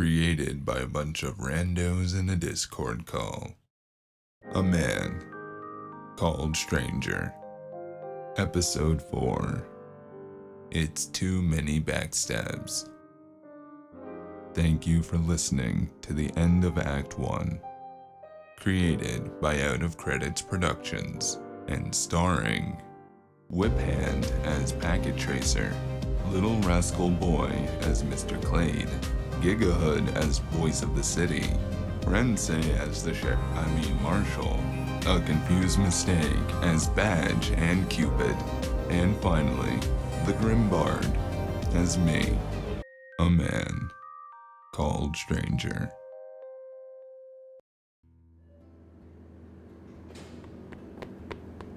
created by a bunch of randos in a Discord call. A man called Stranger. Episode 4. It's too many backstabs. Thank you for listening to the end of Act 1. Created by Out of Credits Productions and starring Whip Hand as Packet Tracer, Little Rascal Boy as Mr. Clade, Gigahood as Voice of the City, Rense as the Marshal, A Confused Mistake as Badge and Cupid, and finally, the Grim Bard as me, a man called Stranger.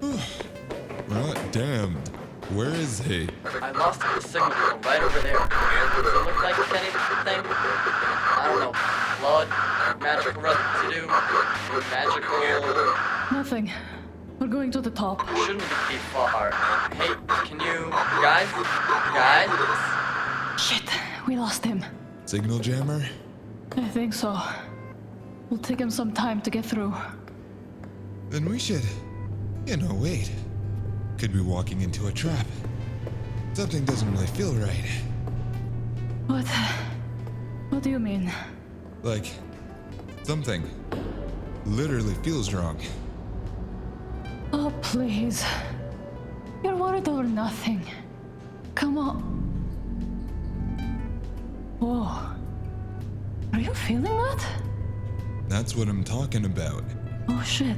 Right, damned. Where is he? I lost the signal right over there. Does it look like anything? I don't know. Blood, magical residue, magical... Nothing. We're going to the top. Shouldn't be far. Hey, can you... Guys? Shit, we lost him. Signal jammer? I think so. Will take him some time to get through. Then we should... wait. Could be walking into a trap. Something doesn't really feel right. What? What do you mean? Like, something literally feels wrong. Oh, please. You're worried over nothing. Come on. Whoa. Are you feeling that? That's what I'm talking about. Oh, shit.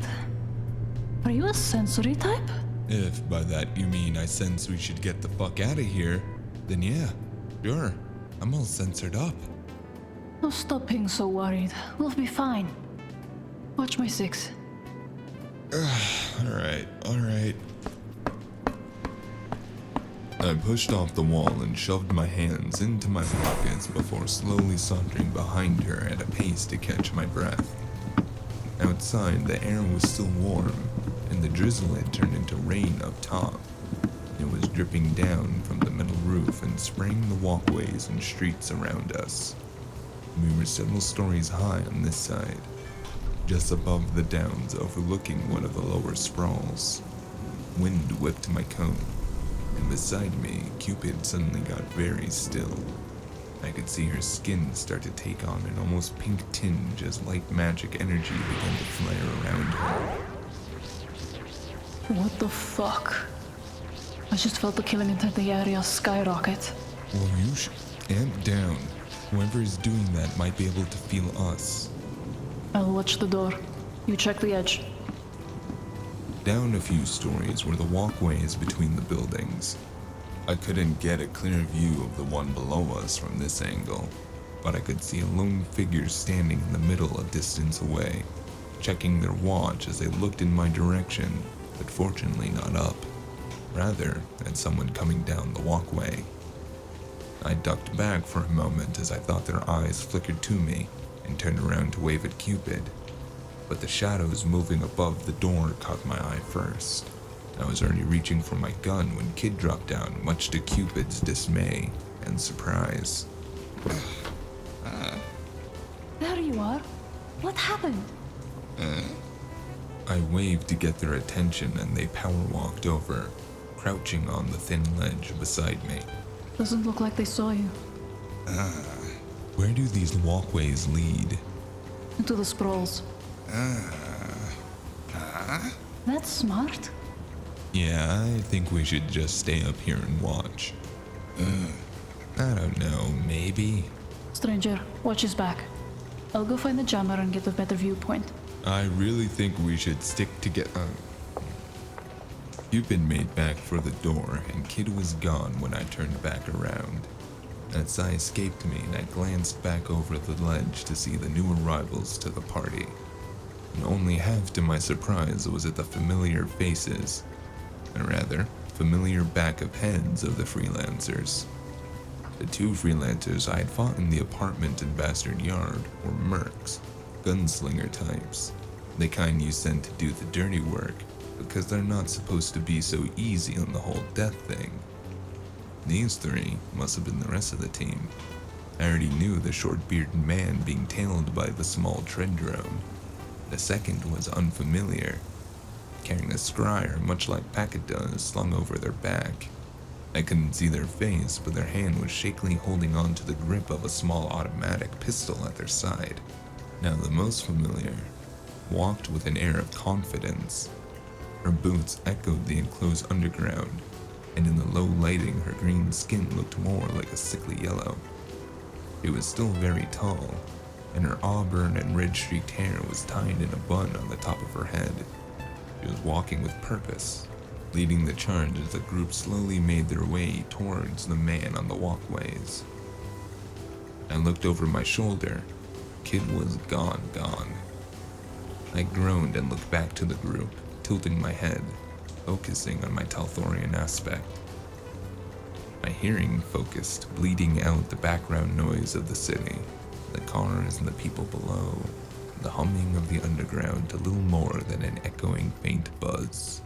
Are you a sensory type? If by that you mean I sense we should get the fuck out of here, then yeah, sure. I'm all censored up. Oh, stop being so worried. We'll be fine. Watch my 6. Alright. I pushed off the wall and shoved my hands into my pockets before slowly sauntering behind her at a pace to catch my breath. Outside, the air was still warm, and the drizzle had turned into rain up top. It was dripping down from the metal roof and spraying the walkways and streets around us. We were several stories high on this side, just above the downs overlooking one of the lower sprawls. Wind whipped my coat, and beside me, Cupid suddenly got very still. I could see her skin start to take on an almost pink tinge as light magic energy began to flare around her. What the fuck? I just felt the killing into the area skyrocket. Well, you should amp down. Whoever is doing that might be able to feel us. I'll watch the door. You check the edge. Down a few stories were the walkways between the buildings. I couldn't get a clear view of the one below us from this angle, but I could see a lone figure standing in the middle a distance away, checking their watch as they looked in my direction, but fortunately not up. Rather, at someone coming down the walkway. I ducked back for a moment as I thought their eyes flickered to me and turned around to wave at Cupid, but the shadows moving above the door caught my eye first. I was already reaching for my gun when Kid dropped down, much to Cupid's dismay and surprise. There you are. What happened? I waved to get their attention and they power walked over, crouching on the thin ledge beside me. Doesn't look like they saw you. Where do these walkways lead? Into the sprawls. That's smart. Yeah, I think we should just stay up here and watch. I don't know, maybe? Stranger, watch his back. I'll go find the jammer and get a better viewpoint. I really think we should stick together. Cupid made back for the door, and Kid was gone when I turned back around. That sigh escaped me, and I glanced back over the ledge to see the new arrivals to the party. And only half to my surprise was at the familiar faces, or rather, familiar back of heads of the freelancers. The 2 freelancers I had fought in the apartment in Bastard Yard were mercs, gunslinger types, the kind you send to do the dirty work, because they're not supposed to be so easy on the whole death thing. These 3 must have been the rest of the team. I already knew the short-bearded man being tailed by the small tread drone. The second was unfamiliar, carrying a scryer much like Packet does slung over their back. I couldn't see their face, but their hand was shakily holding on to the grip of a small automatic pistol at their side. Now the most familiar walked with an air of confidence. Her boots echoed the enclosed underground, and in the low lighting her green skin looked more like a sickly yellow. She was still very tall, and her auburn and red-streaked hair was tied in a bun on the top of her head. She was walking with purpose, leading the charge as the group slowly made their way towards the man on the walkways. I looked over my shoulder. Kid was gone. I groaned and looked back to the group, tilting my head, focusing on my Talthorian aspect. My hearing focused, bleeding out the background noise of the city, the cars and the people below, the humming of the underground to little more than an echoing faint buzz.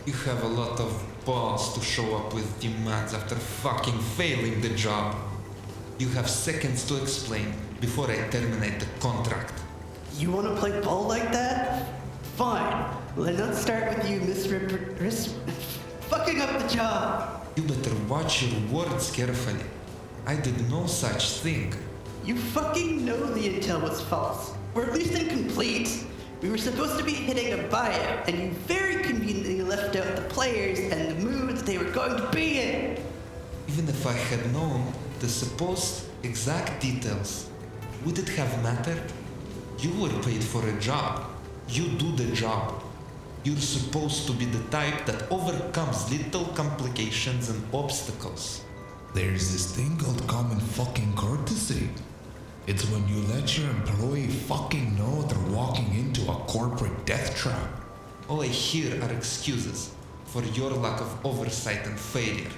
You have a lot of balls to show up with demands after fucking failing the job. You have seconds to explain before I terminate the contract. You want to play ball like that? Fine. Let's not start with you fucking up the job. You better watch your words carefully. I did no such thing. You fucking know the intel was false, or at least incomplete. We were supposed to be hitting a buyout, and you very conveniently left out the players and the moods they were going to be in. Even if I had known the supposed exact details, would it have mattered? You were paid for a job. You do the job. You're supposed to be the type that overcomes little complications and obstacles. There's this thing called common fucking courtesy. It's when you let your employee fucking know they're walking into a corporate death trap. All I hear are excuses for your lack of oversight and failure.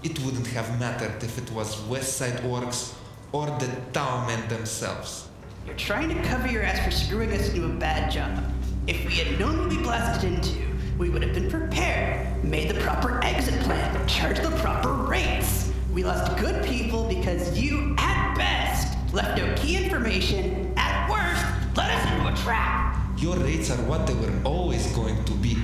It wouldn't have mattered if it was West Side Orcs or the Tau men themselves. You're trying to cover your ass for screwing us into a bad job. If we had known what we blasted into, we would have been prepared, made the proper exit plan, charged the proper rates. We lost good people because you, at best, left out key information, at worst, led us into a trap. Your rates are what they were always going to be.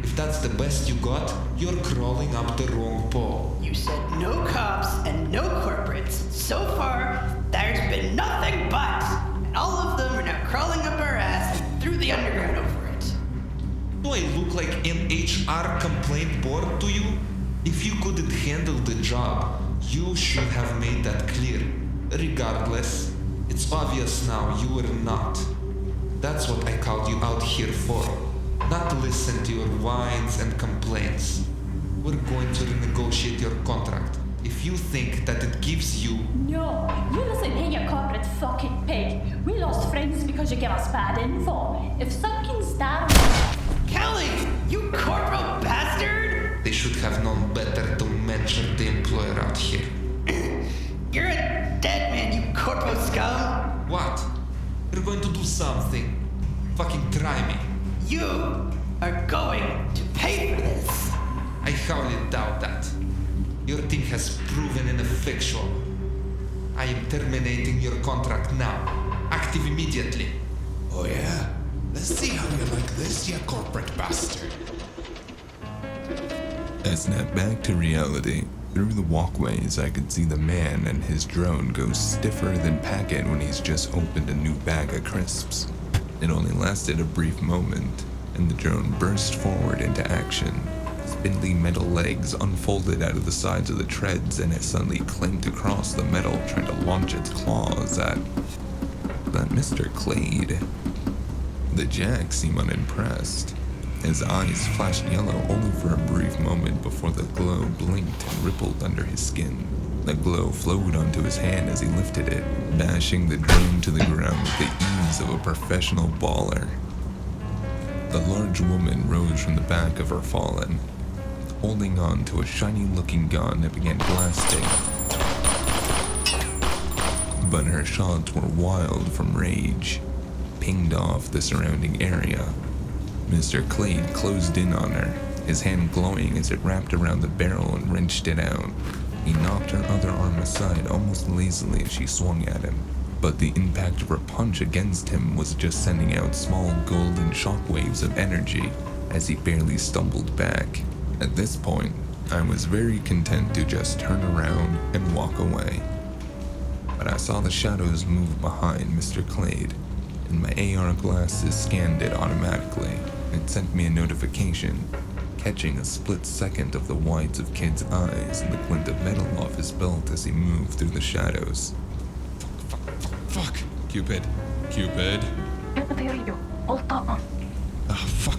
If that's the best you got, you're crawling up the wrong pole. You said no cops and no corporates. So far, there's been nothing but. And all of them are now crawling up our ass and through the underground over it. Do I look like an HR complaint board to you? If you couldn't handle the job, you should have made that clear. Regardless, it's obvious now you were not. That's what I called you out here for. Not to listen to your whines and complaints. We're going to renegotiate your contract. If you think that it gives you... No, you listen here, you corporate fucking pig. We lost friends because you gave us bad info. If something's down... Kelly, you corporal bastard! They should have known better to mention the employer out here. You're a dead man, you corporal scum! What? You're going to do something. Fucking try me. You are going to pay for this. I highly doubt that. Your team has proven ineffectual. I am terminating your contract now. Active immediately. Oh yeah? Let's see how you like this, you corporate bastard. I snapped back to reality. Through the walkways, I could see the man and his drone go stiffer than Packet when he's just opened a new bag of crisps. It only lasted a brief moment, and the drone burst forward into action. Spindly metal legs unfolded out of the sides of the treads, and it suddenly clanked across the metal, trying to launch its claws at Mr. Clade. The Jack seemed unimpressed. His eyes flashed yellow only for a brief moment before the glow blinked and rippled under his skin. The glow flowed onto his hand as he lifted it, bashing the drone to the ground with the ease of a professional baller. The large woman rose from the back of her fallen, holding on to a shiny-looking gun and began blasting. But her shots were wild from rage, pinged off the surrounding area. Mr. Clade closed in on her, his hand glowing as it wrapped around the barrel and wrenched it out. He knocked her other arm aside almost lazily as she swung at him, but the impact of her punch against him was just sending out small golden shockwaves of energy as he barely stumbled back. At this point, I was very content to just turn around and walk away. But I saw the shadows move behind Mr. Clade, and my AR glasses scanned it automatically. It sent me a notification, catching a split second of the whites of Kid's eyes and the glint of metal off his belt as he moved through the shadows. Fuck. Cupid. Cupid. Can't hear you. Hold on. Fuck.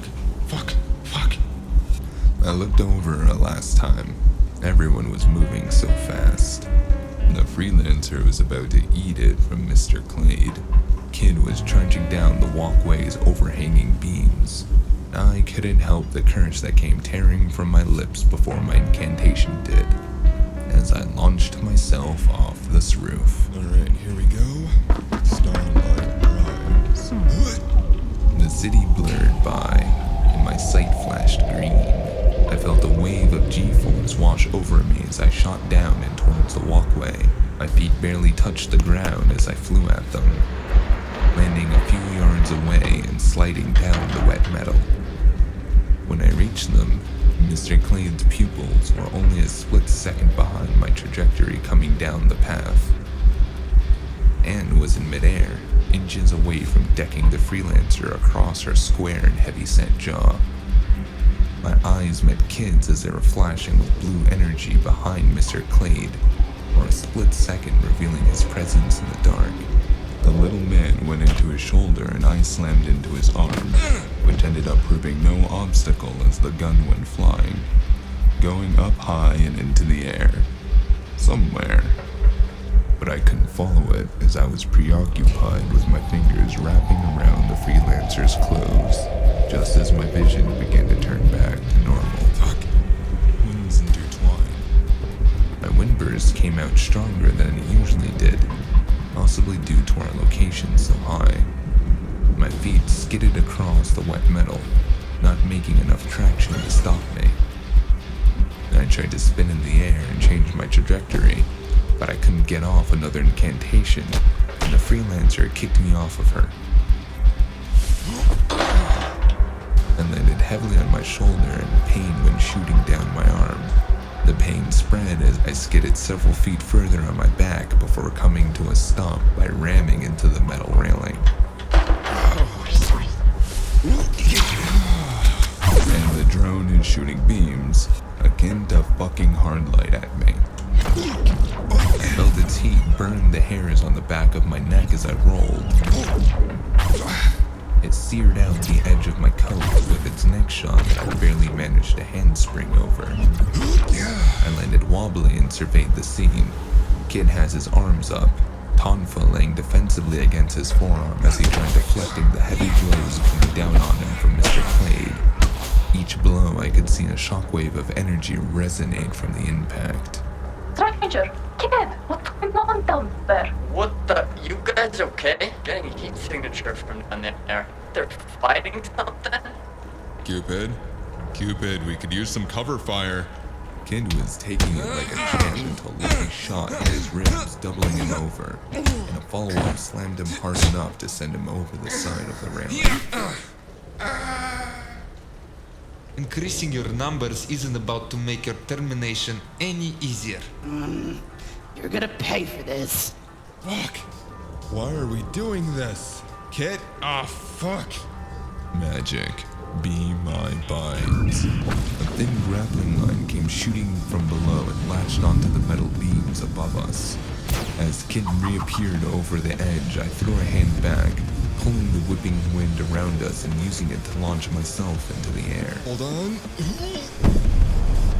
I looked over a last time. Everyone was moving so fast. The freelancer was about to eat it from Mr. Clade. Kid was charging down the walkway's overhanging beams. I couldn't help the curse that came tearing from my lips before my incantation did, as I launched myself off this roof. Alright, here we go. Starlight rise. The city blurred by, and my sight flashed green. I felt a wave of G-force wash over me as I shot down and towards the walkway. My feet barely touched the ground as I flew at them, landing a few yards away and sliding down the wet metal. When I reached them, Mr. Clade's pupils were only a split second behind my trajectory coming down the path. Anne was in midair, inches away from decking the freelancer across her square and heavy-set jaw. My eyes met Kid's as they were flashing with blue energy behind Mr. Clade, for a split second revealing his presence in the dark. The little man went into his shoulder and I slammed into his arm, which ended up proving no obstacle as the gun went flying, going up high and into the air, somewhere. But I couldn't follow it as I was preoccupied with my fingers wrapping around the freelancer's clothes, just as my vision began to turn back to normal. Fuck. Winds intertwine. My windburst came out stronger than it usually did, possibly due to our location so high. My feet skidded across the wet metal, not making enough traction to stop me. I tried to spin in the air and change my trajectory, but I couldn't get off another incantation, and the freelancer kicked me off of her and landed heavily on my shoulder, and pain went shooting down my arm. The pain spread as I skidded several feet further on my back before coming to a stop by ramming into the metal railing. And the drone is shooting beams, akin to fucking hard light at me. I felt its heat burn the hairs on the back of my neck as I rolled. It seared out the edge of my coat with its neck shot that I barely managed to handspring over. I landed wobbly and surveyed the scene. Kid has his arms up, Tonfa laying defensively against his forearm as he tried deflecting the heavy blows coming down on him from Mr. Clade. Each blow I could see a shockwave of energy resonate from the impact. Stranger, Kid, what's going on down there? What the? You guys okay? Getting heat signature from down there. They're fighting something? Cupid, we could use some cover fire. Kid was taking it like a champ until Lucky shot at his ribs, doubling him over, and a follow-up slammed him hard enough to send him over the side of the railing. Increasing your numbers isn't about to make your termination any easier. You're gonna pay for this. Fuck. Why are we doing this? Kid? Ah, fuck. Magic. Be my bind. A thin grappling line came shooting from below and latched onto the metal beams above us. As Kid reappeared over the edge, I threw a hand back, pulling the whipping wind around us and using it to launch myself into the air. Hold on.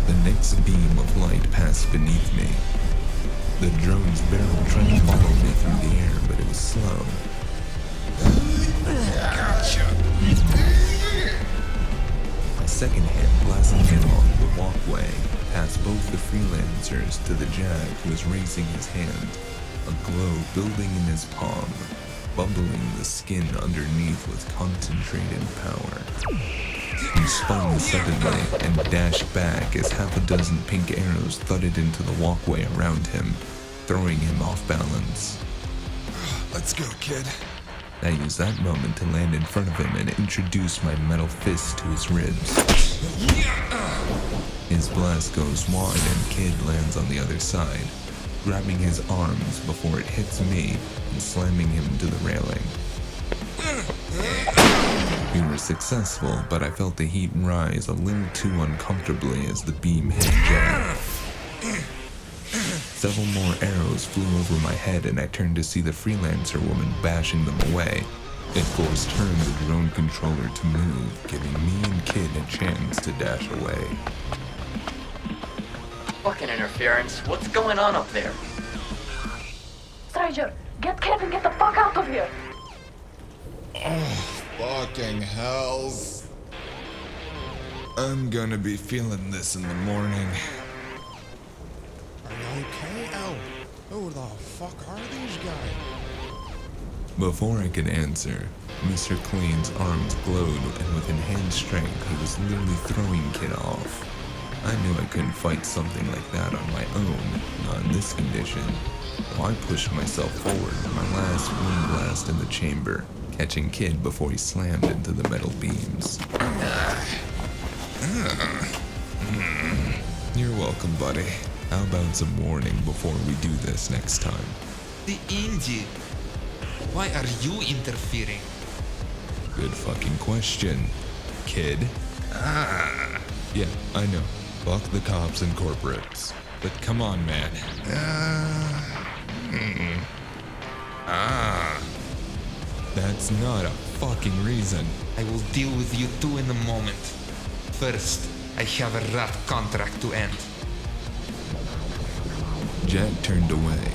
The next beam of light passed beneath me. The drone's barrel tried to follow me through the air, but it was slow. Gotcha. My second hand blasted him onto the walkway, past both the freelancers to the Jag who was raising his hand, a glow building in his palm, bubbling the skin underneath with concentrated power. He spun suddenly and dashed back as half a dozen pink arrows thudded into the walkway around him, throwing him off balance. Let's go, kid. I used that moment to land in front of him and introduce my metal fist to his ribs. His blast goes wide and Kid lands on the other side, grabbing his arms before it hits me and slamming him to the railing. We were successful, but I felt the heat rise a little too uncomfortably as the beam hit Jack. Several more arrows flew over my head and I turned to see the freelancer woman bashing them away. It forced her and the drone controller to move, giving me and Kid a chance to dash away. Fucking interference. What's going on up there? Stranger, get Kid and get the fuck out of here. Fucking hells. I'm gonna be feeling this in the morning. Are you okay? Oh, who the fuck are these guys? Before I could answer, Mr. Clean's arms glowed and with enhanced strength he was literally throwing Kid off. I knew I couldn't fight something like that on my own, not in this condition, so I pushed myself forward with my last wind blast in the chamber, catching Kid before he slammed into the metal beams. You're welcome, buddy. How about some warning before we do this next time? The indie. Why are you interfering? Good fucking question, Kid. Yeah, I know. Fuck the cops and corporates. But come on, man. That's not a fucking reason. I will deal with you two in a moment. First, I have a rat contract to end. Jack turned away,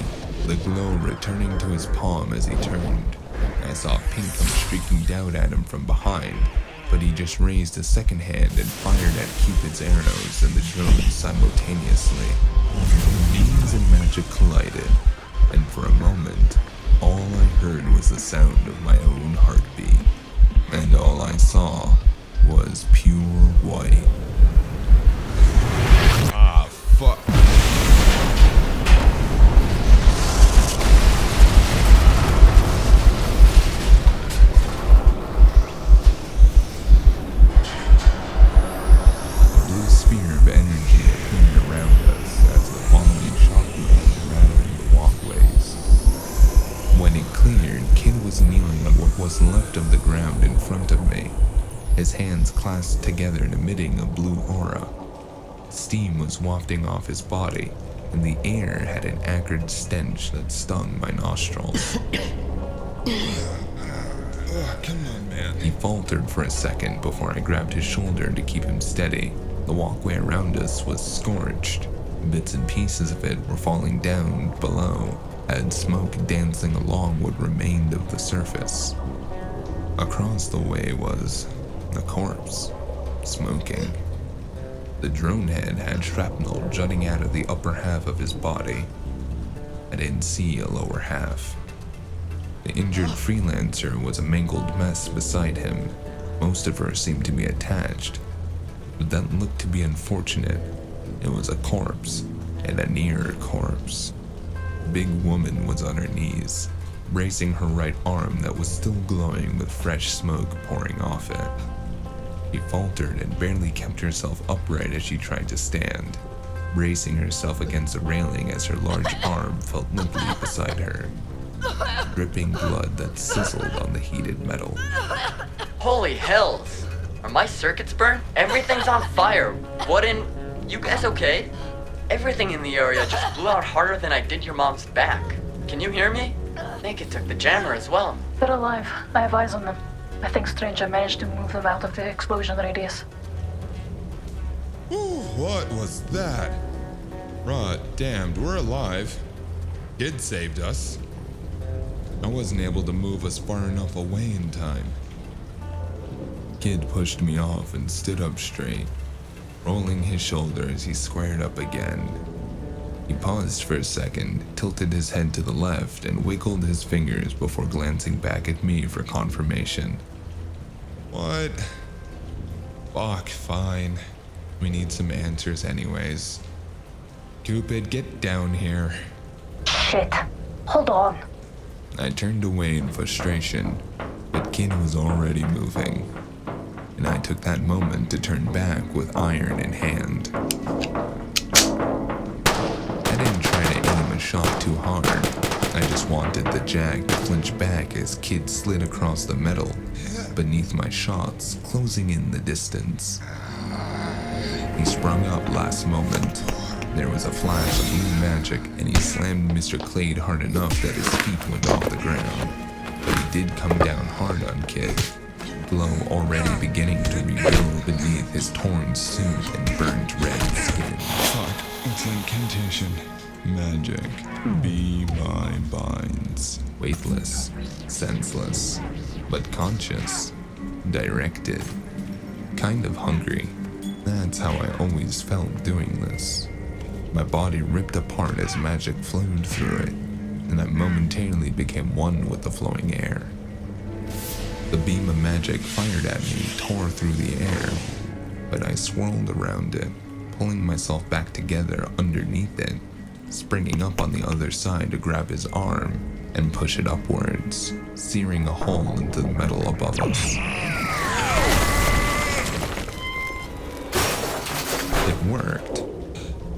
the glow returning to his palm as he turned. I saw pink come streaking down at him from behind, but he just raised a second hand and fired at Cupid's arrows and the drone simultaneously. Beams and magic collided, and for a moment, all I heard was the sound of my own heartbeat, and all I saw was pure white. Ah, fuck. Left of the ground in front of me, his hands clasped together and emitting a blue aura. Steam was wafting off his body, and the air had an acrid stench that stung my nostrils. Come on, man. He faltered for a second before I grabbed his shoulder to keep him steady. The walkway around us was scorched. Bits and pieces of it were falling down below, and smoke dancing along what remained of the surface. Across the way was a corpse, smoking. The drone head had shrapnel jutting out of the upper half of his body. I didn't see a lower half. The injured freelancer was a mangled mess beside him. Most of her seemed to be attached, but that looked to be unfortunate. It was a corpse, and a near corpse. The big woman was on her knees, bracing her right arm that was still glowing with fresh smoke pouring off it. She faltered and barely kept herself upright as she tried to stand, bracing herself against the railing as her large arm felt limply beside her, dripping blood that sizzled on the heated metal. Holy hells! Are my circuits burnt? Everything's on fire! What in... You guys okay? Everything in the area just blew out harder than I did your mom's back. Can you hear me? I think it took the jammer as well. They're alive. I have eyes on them. I think Stranger managed to move them out of the explosion radius. Ooh, what was that? Rod, damned, we're alive. Kid saved us. I wasn't able to move us far enough away in time. Kid pushed me off and stood up straight, rolling his shoulder as he squared up again. He paused for a second, tilted his head to the left, and wiggled his fingers before glancing back at me for confirmation. What Fuck, fine. We need some answers anyways. Cupid, get down here. Shit. Hold on. I turned away in frustration, but Kid was already moving, and I took that moment to turn back with iron in hand. I didn't try to aim a shot too hard. I just wanted the jag to flinch back as Kid slid across the metal beneath my shots, closing in the distance. He sprung up last moment. There was a flash of blue magic, and he slammed Mr. Clade hard enough that his feet went off the ground. But he did come down hard on Kid, glow already beginning to rebuild beneath his torn suit and burnt red skin. Fuck, it's incantation. Magic. Be my binds. Weightless, senseless, but conscious, directed, kind of hungry. That's how I always felt doing this. My body ripped apart as magic flowed through it, and I momentarily became one with the flowing air. The beam of magic fired at me tore through the air, but I swirled around it, pulling myself back together underneath it, springing up on the other side to grab his arm and push it upwards, searing a hole into the metal above us. It worked,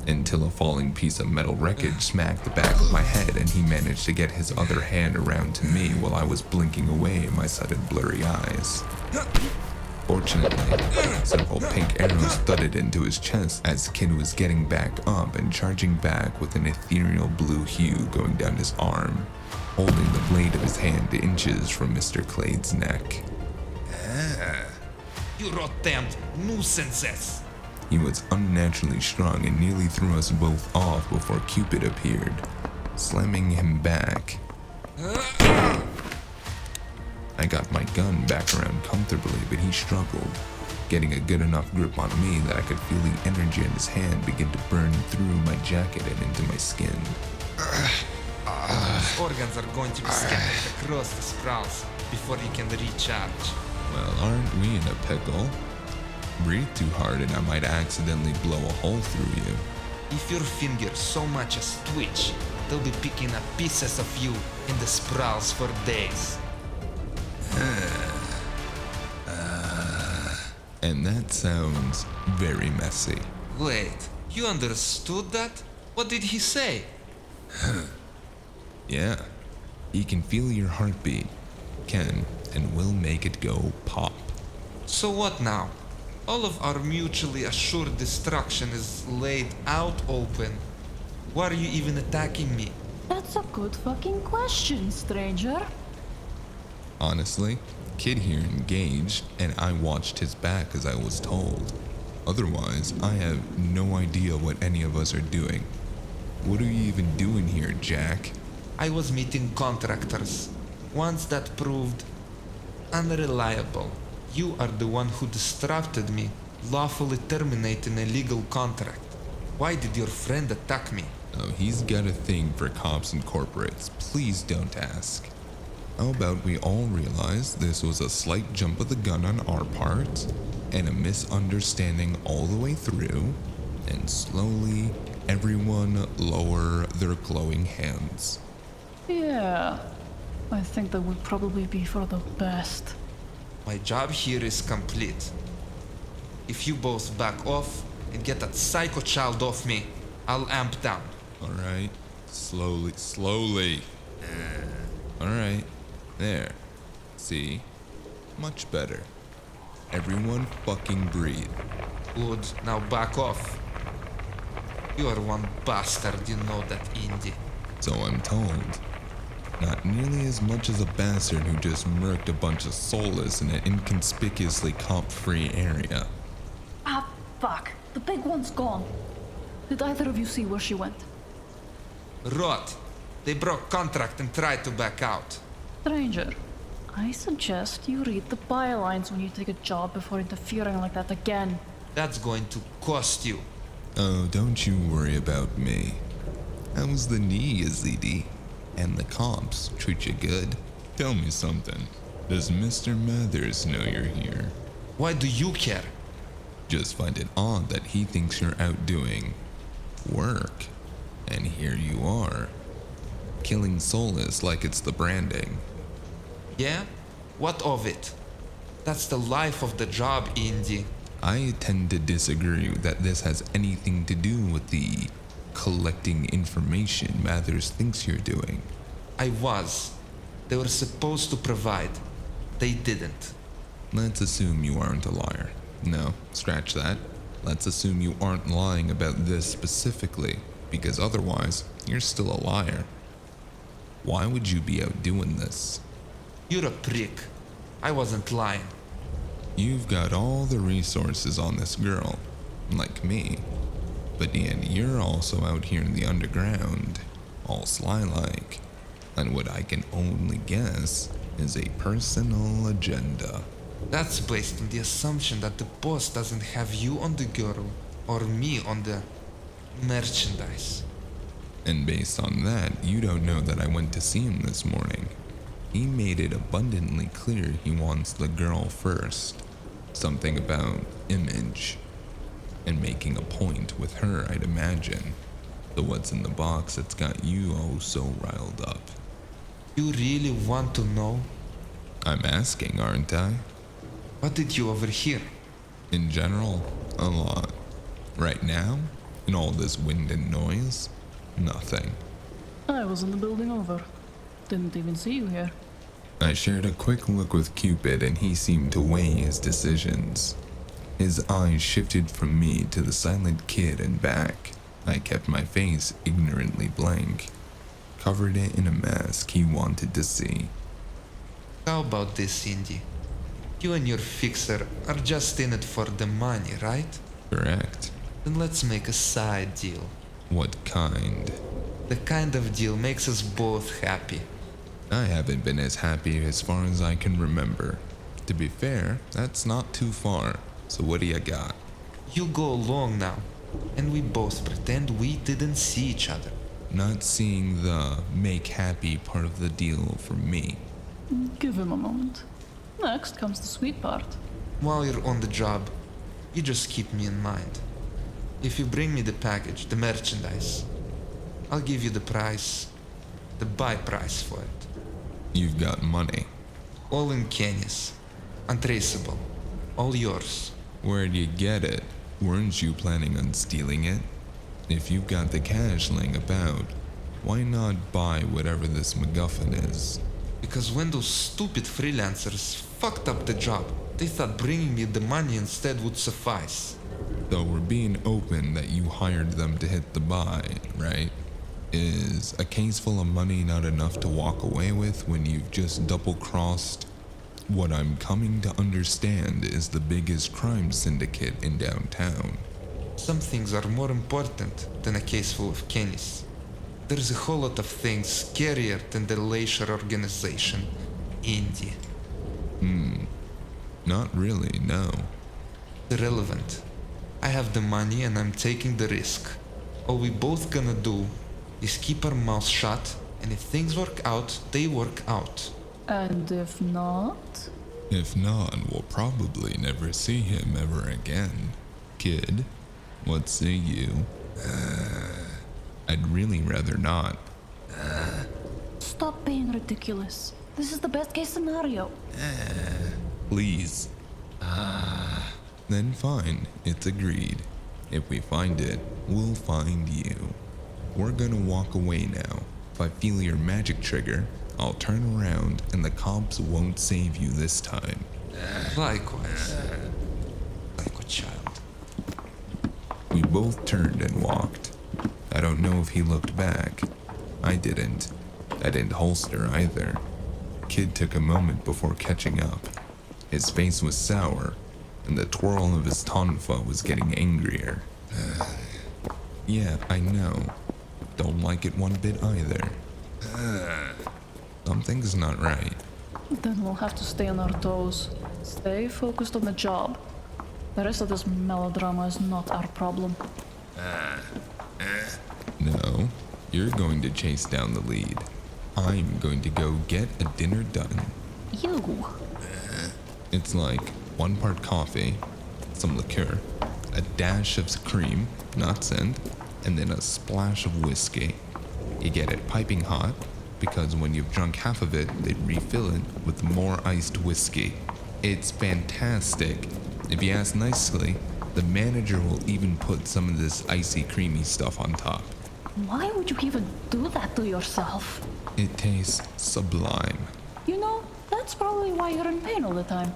until a falling piece of metal wreckage smacked the back of my head and he managed to get his other hand around to me while I was blinking away in my sudden blurry eyes. Fortunately, several pink arrows thudded into his chest as Kid was getting back up and charging back with an ethereal blue hue going down his arm, holding the blade of his hand inches from Mr. Clade's neck. You rot-damned nuisances! He was unnaturally strong and nearly threw us both off before Cupid appeared, slamming him back. I got my gun back around comfortably, but he struggled, getting a good enough grip on me that I could feel the energy in his hand begin to burn through my jacket and into my skin. Organs are going to be scattered across the sprouts before you can recharge. Well, aren't we in a pickle? Breathe too hard and I might accidentally blow a hole through you. If your fingers so much as twitch, they'll be picking up pieces of you in the sprouts for days. And that sounds very messy. Wait, you understood that? What did he say? Yeah, he can feel your heartbeat, can and will make it go pop. So what now? All of our mutually assured destruction is laid out open. Why are you even attacking me? That's a good fucking question, stranger. Honestly, Kid here engaged, and I watched his back as I was told. Otherwise, I have no idea what any of us are doing. What are you even doing here, Jack? I was meeting contractors, ones that proved unreliable. You are the one who disrupted me, lawfully terminating a legal contract. Why did your friend attack me? Oh, he's got a thing for cops and corporates. Please don't ask. How about we all realize this was a slight jump of the gun on our part, and a misunderstanding all the way through, and slowly everyone lower their glowing hands. Yeah, I think that would probably be for the best. My job here is complete. If you both back off and get that psycho child off me, I'll amp down. Alright, slowly. Alright, there. See? Much better. Everyone fucking breathe. Good, now back off. You are one bastard, you know that, Indy. So I'm told. Not nearly as much as a bastard who just murked a bunch of soulless in an inconspicuously cop-free area. Ah, fuck. The big one's gone. Did either of you see where she went? Rot. They broke contract and tried to back out. Stranger, I suggest you read the bylines when you take a job before interfering like that again. That's going to cost you. Oh, don't you worry about me. How's the knee, Yazidi? And the cops treat you good? Tell me something. Does Mr. Mathers know you're here? Why do you care? Just find it odd that he thinks you're out doing work. And here you are, killing soulless like it's the branding. Yeah? What of it? That's the life of the job, Indy. I tend to disagree that this has anything to do with the collecting information Mathers thinks you're doing. I was. They were supposed to provide. They didn't. Let's assume you aren't a liar. No, scratch that. Let's assume you aren't lying about this specifically, because otherwise, you're still a liar. Why would you be out doing this? You're a prick. I wasn't lying. You've got all the resources on this girl, like me. But Ian, you're also out here in the underground, all sly-like, and what I can only guess is a personal agenda. That's based on the assumption that the boss doesn't have you on the girl or me on the merchandise. And based on that, you don't know that I went to see him this morning. He made it abundantly clear he wants the girl first. Something about image. And making a point with her, I'd imagine. So what's in the box that's got you oh so riled up? You really want to know? I'm asking, aren't I? What did you overhear? In general, a lot. Right now, in all this wind and noise, nothing. I was in the building over. Didn't even see you here. I shared a quick look with Cupid and he seemed to weigh his decisions. His eyes shifted from me to the silent kid and back. I kept my face ignorantly blank, covered it in a mask he wanted to see. How about this, Indy? You and your fixer are just in it for the money, right? Correct. Then let's make a side deal. What kind? The kind of deal makes us both happy. I haven't been as happy as far as I can remember. To be fair, that's not too far. So what do you got? You go along now, and we both pretend we didn't see each other. Not seeing the make happy part of the deal for me. Give him a moment. Next comes the sweet part. While you're on the job, you just keep me in mind. If you bring me the package, the merchandise, I'll give you the price, the buy price for it. You've got money. All in Kenny's. Untraceable. All yours. Where'd you get it? Weren't you planning on stealing it? If you've got the cash laying about, why not buy whatever this MacGuffin is? Because when those stupid freelancers fucked up the job, they thought bringing me the money instead would suffice. Though we're being open that you hired them to hit the buy, right? Is a case full of money not enough to walk away with when you've just double-crossed what I'm coming to understand is the biggest crime syndicate in downtown? Some things are more important than a case full of Kennys. There's a whole lot of things scarier than the Leisure organization, Indy. Not really, no. Irrelevant. I have the money and I'm taking the risk. All we both gonna do is keep our mouths shut, and if things work out, they work out. And if not? If not, we'll probably never see him ever again. Kid, what say you? I'd really rather not. Stop being ridiculous. This is the best case scenario. Please. Then fine, it's agreed. If we find it, we'll find you. We're gonna walk away now. If I feel your magic trigger, I'll turn around and the cops won't save you this time. Likewise. Like a child. We both turned and walked. I don't know if he looked back. I didn't. I didn't holster either. Kid took a moment before catching up. His face was sour, and the twirl of his tonfa was getting angrier. Yeah, I know. Don't like it one bit either. Something's not right. Then we'll have to stay on our toes. Stay focused on the job. The rest of this melodrama is not our problem. No, you're going to chase down the lead. I'm going to go get a dinner done. You. It's like 1 part coffee, some liqueur, a dash of cream, not sand, and then a splash of whiskey. You get it piping hot, because when you've drunk half of it, they refill it with more iced whiskey. It's fantastic. If you ask nicely, the manager will even put some of this icy creamy stuff on top. Why would you even do that to yourself? It tastes sublime. You know, that's probably why you're in pain all the time.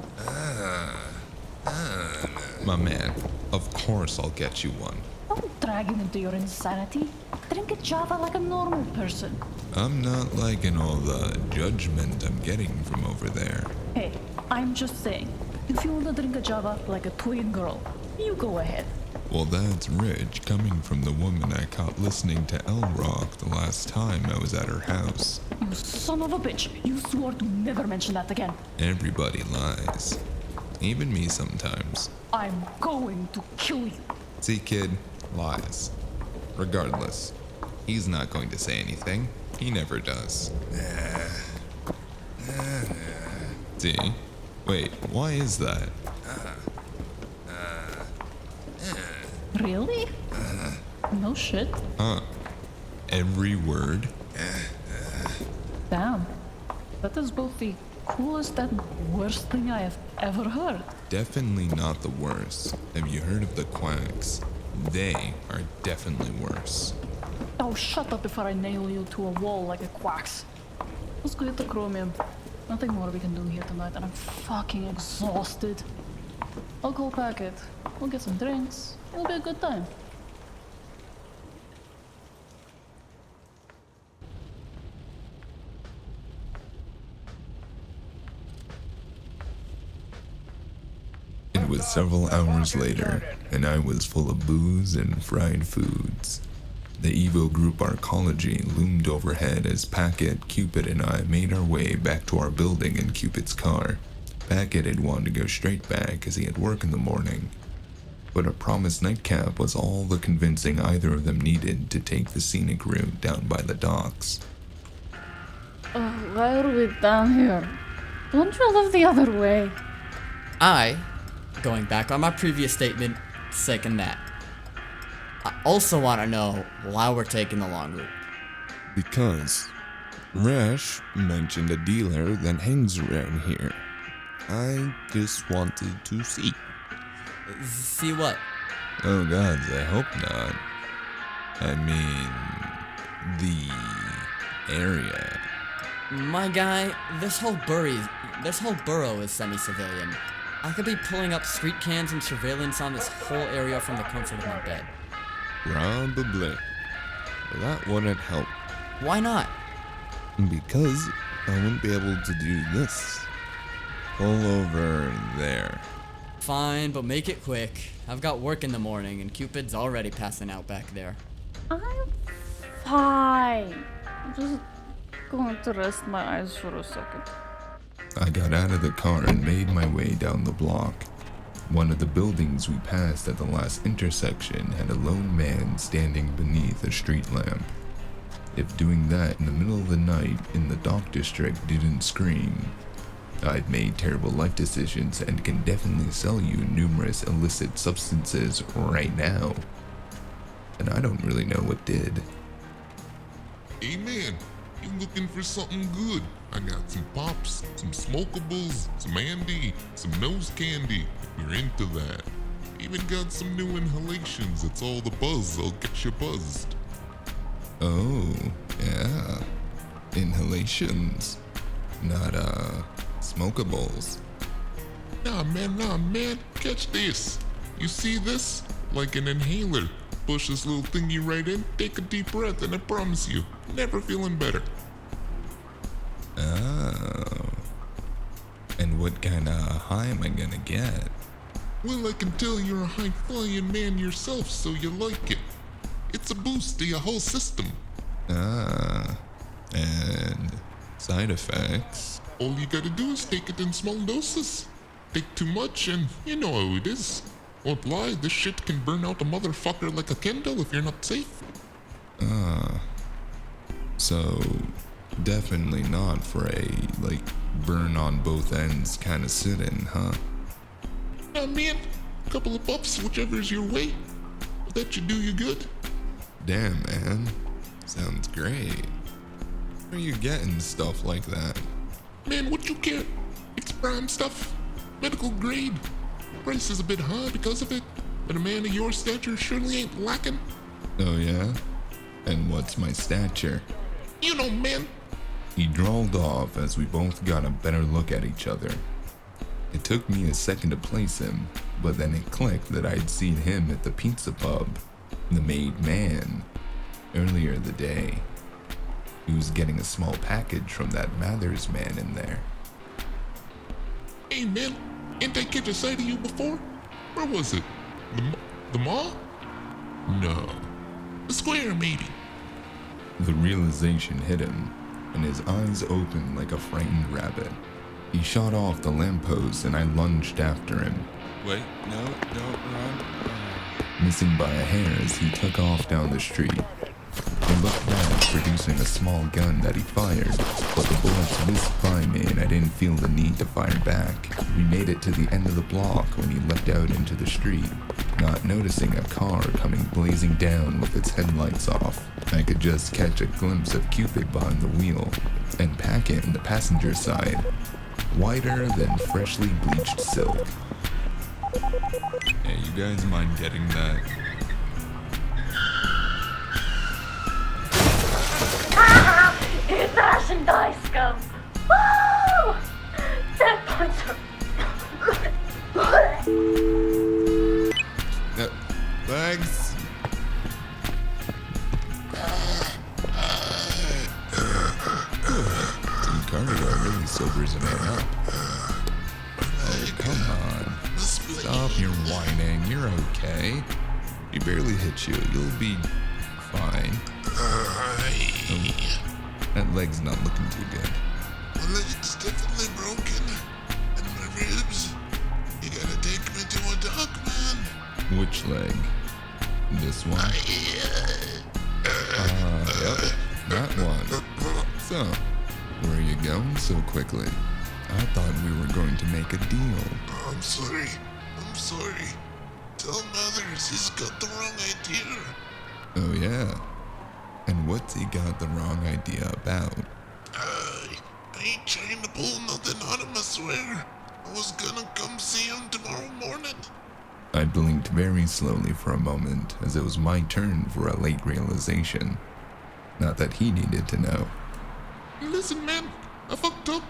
My man, of course I'll get you one. Don't drag him into your insanity. Drink a Java like a normal person. I'm not liking all the judgment I'm getting from over there. Hey, I'm just saying, if you want to drink a Java like a twin girl, you go ahead. Well, that's rich coming from the woman I caught listening to L Rock the last time I was at her house. You son of a bitch, you swore to never mention that again. Everybody lies. Even me sometimes. I'm going to kill you. See, kid, lies. Regardless, he's not going to say anything. He never does. See? Wait, why is that? Really? No shit. Huh. Every word? Damn. That is both the coolest and worst thing I have ever heard. Definitely not the worst. Have you heard of the quacks? They are definitely worse. Oh, shut up before I nail you to a wall like a quacks. Let's go hit the chromium. Nothing more we can do here tonight, and I'm fucking exhausted. I'll call Packet. We'll get some drinks. It'll be a good time. It was several hours later, and I was full of booze and fried foods. The Evo group arcology loomed overhead as Packet, Cupid, and I made our way back to our building in Cupid's car. Packet had wanted to go straight back as he had work in the morning, but a promised nightcap was all the convincing either of them needed to take the scenic route down by the docks. Why are we down here? Don't you live the other way? Going back on my previous statement, second that. I also want to know why we're taking the long route. Because Rash mentioned a dealer that hangs around here. I just wanted to see. See what? Oh gods, I hope not. I mean, the area. My guy, this whole borough is semi-civilian. I could be pulling up street cams and surveillance on this whole area from the comfort of my bed. Probably. That wouldn't help. Why not? Because I wouldn't be able to do this. Pull over there. Fine, but make it quick. I've got work in the morning and Cupid's already passing out back there. I'm fine. I'm just going to rest my eyes for a second. I got out of the car and made my way down the block. One of the buildings we passed at the last intersection had a lone man standing beneath a street lamp. If doing that in the middle of the night in the dock district didn't scream, I've made terrible life decisions and can definitely sell you numerous illicit substances right now. And I don't really know what did. Hey man, you looking for something good? I got some pops, some smokables, some Andy, some nose candy, if you're into that. Even got some new inhalations, it's all the buzz, I'll get you buzzed. Oh, yeah. Inhalations. Not, smokables. Nah man, catch this. You see this? Like an inhaler. Push this little thingy right in, take a deep breath, and I promise you, never feeling better. Oh. And what kind of high am I gonna get? Well, I can tell you're a high-flying man yourself, so you like it. It's a boost to your whole system. Ah. And side effects? All you gotta do is take it in small doses. Take too much and you know how it is. Won't lie, this shit can burn out a motherfucker like a candle if you're not safe. So definitely not for a, burn on both ends kind of sit-in, huh? Nah man, couple of buffs, whichever's your way. That should do you good. Damn, man. Sounds great. Where are you getting stuff like that? Man, what you care? It's prime stuff. Medical grade. Price is a bit high because of it, but a man of your stature surely ain't lacking. Oh, yeah? And what's my stature? You know, man. He drawled off as we both got a better look at each other. It took me a second to place him, but then it clicked that I'd seen him at the pizza pub, the Made Man, earlier the day. He was getting a small package from that Mathers man in there. Hey, man. Ain't I catch a sight of you before? Where was it? The mall? No. The square, maybe. The realization hit him, and his eyes opened like a frightened rabbit. He shot off the lamppost and I lunged after him, Wait, no, run. missing by a hair as he took off down the street. I looked back, producing a small gun that he fired, but the bullets whizzed by me and I didn't feel the need to fire back. We made it to the end of the block when he leapt out into the street, not noticing a car coming blazing down with its headlights off. I could just catch a glimpse of Cupid behind the wheel, and Packet in the passenger side, whiter than freshly bleached silk. Hey, you guys mind getting that? It's Ash and Die Scum! Woo! That puncher! Legs? Some cardio really sobers a man up. Oh, come on. Stop your whining. You're okay. He barely hit you. You'll be fine. Oh, that leg's not looking too good. My leg's definitely broken. And my ribs. You gotta take me to a doc, man. Which leg? This one? Yep, that one. So, where are you going so quickly? I thought we were going to make a deal. I'm sorry. Tell Mathers he's got the wrong idea. Oh yeah? And what's he got the wrong idea about? I ain't trying to pull nothing on him, I swear. I was gonna come see him tomorrow morning. I blinked very slowly for a moment as it was my turn for a late realization. Not that he needed to know. Listen, man, I fucked up.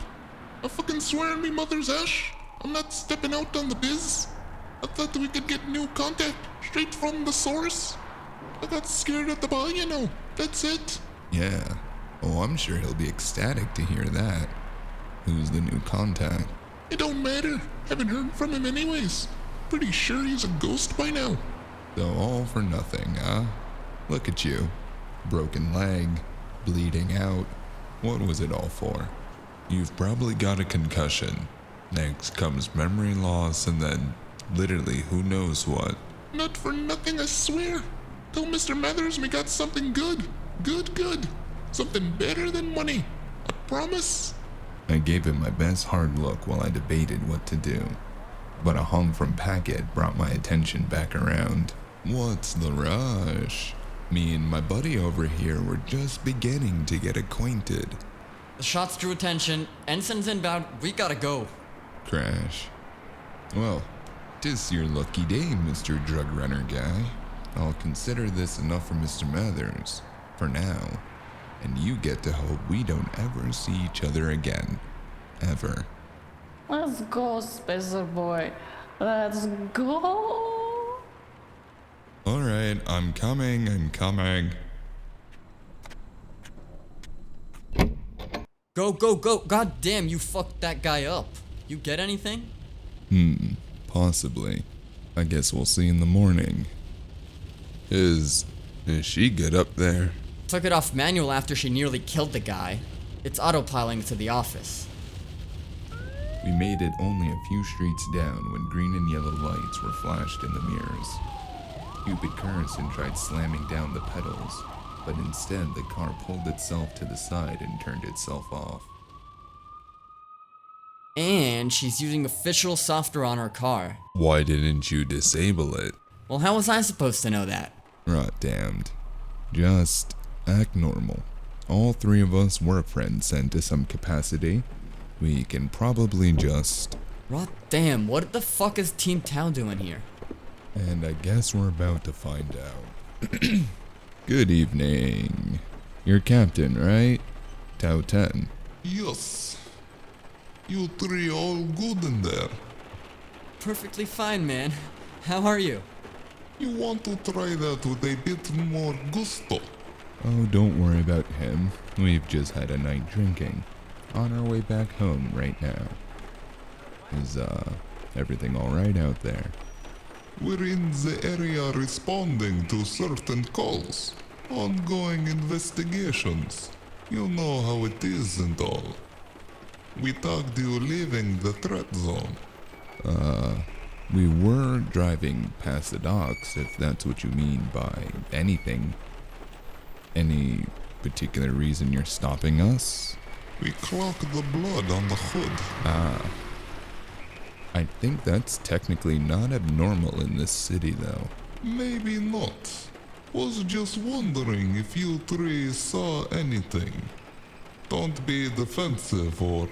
I fucking swear on me mother's ash. I'm not stepping out on the biz. I thought we could get new contact straight from the source. I got scared at the bar, you know. That's it. Yeah. Oh, I'm sure he'll be ecstatic to hear that. Who's the new contact? It don't matter. Haven't heard from him anyways. Pretty sure he's a ghost by now. So all for nothing, huh? Look at you. Broken leg, bleeding out. What was it all for? You've probably got a concussion. Next comes memory loss and then literally who knows what. Not for nothing, I swear. Tell Mr. Mathers we got something good. Good. Something better than money. I promise. I gave him my best hard look while I debated what to do. But a hum from Packet brought my attention back around. What's the rush? Me and my buddy over here were just beginning to get acquainted. The shots drew attention. Ensign's inbound. We gotta go. Crash. Well, 'tis your lucky day, Mr. Drug Runner guy. I'll consider this enough for Mr. Mathers, for now. And you get to hope we don't ever see each other again. Ever. Let's go, Spacer Boy. Let's go. Alright, I'm coming. Go. God damn, you fucked that guy up. You get anything? Possibly. I guess we'll see in the morning. Is she good up there? Took it off manual after she nearly killed the guy. It's autopiloting to the office. We made it only a few streets down when green and yellow lights were flashed in the mirrors. Cupid cursed and tried slamming down the pedals, but instead the car pulled itself to the side and turned itself off. And she's using official software on her car. Why didn't you disable it? Well, how was I supposed to know that? Rot damned. Just act normal. All three of us were friends and to some capacity. We can probably just... Rot damn, what the fuck is Team Tao doing here? And I guess we're about to find out. Good evening. You're captain, right? Tao 10. Yes. You three all good in there. Perfectly fine, man. How are you? You want to try that with a bit more gusto? Oh, don't worry about him. We've just had a night drinking. On our way back home right now. Is, everything alright out there? We're in the area responding to certain calls. Ongoing investigations. You know how it is and all. We talked you leaving the threat zone. We were driving past the docks, if that's what you mean by anything. Any particular reason you're stopping us? We clocked the blood on the hood. I think that's technically not abnormal in this city, though. Maybe not. Was just wondering if you three saw anything. Don't be defensive or,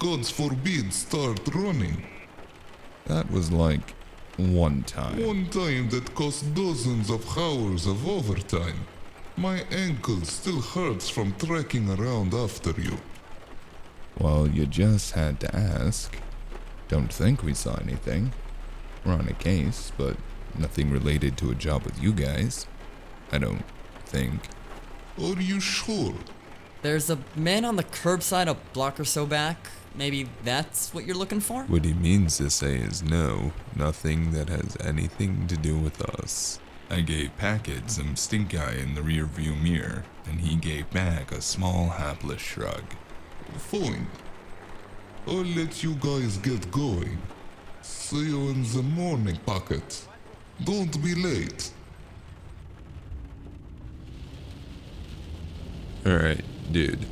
God forbid, start running. That was like one time. One time that cost dozens of hours of overtime. My ankle still hurts from trekking around after you. Well, you just had to ask. Don't think we saw anything. We're on a case, but nothing related to a job with you guys. I don't think. Are you sure? There's a man on the curbside a block or so back. Maybe that's what you're looking for? What he means to say is no, nothing that has anything to do with us. I gave Packett some stink eye in the rearview mirror, and he gave back a small hapless shrug. Fine. I'll let you guys get going. See you in the morning, Packett. Don't be late. Alright, dude.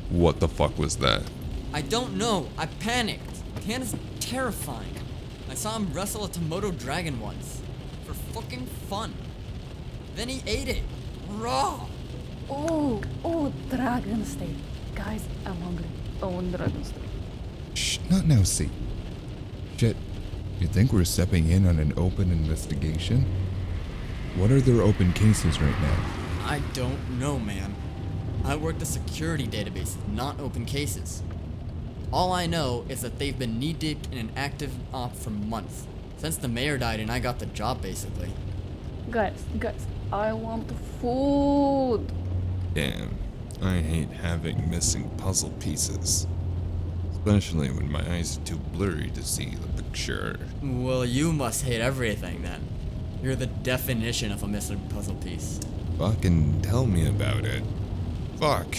What the fuck was that? I don't know. I panicked. Tan is terrifying. I saw him wrestle a Tomoto dragon once. For fucking fun. Then he ate it. Raw. Oh, dragon steak. Guys, I'm hungry. I want dragon steak. Shh, not now, see. Shit. You think we're stepping in on an open investigation? What are their open cases right now? I don't know, man. I work the security database, not open cases. All I know is that they've been knee-deep in an active op for months. Since the mayor died and I got the job, basically. Guys, I want food. Damn, I hate having missing puzzle pieces. Especially when my eyes are too blurry to see the picture. Well, you must hate everything then. You're the definition of a missing puzzle piece. Fucking tell me about it. Fuck.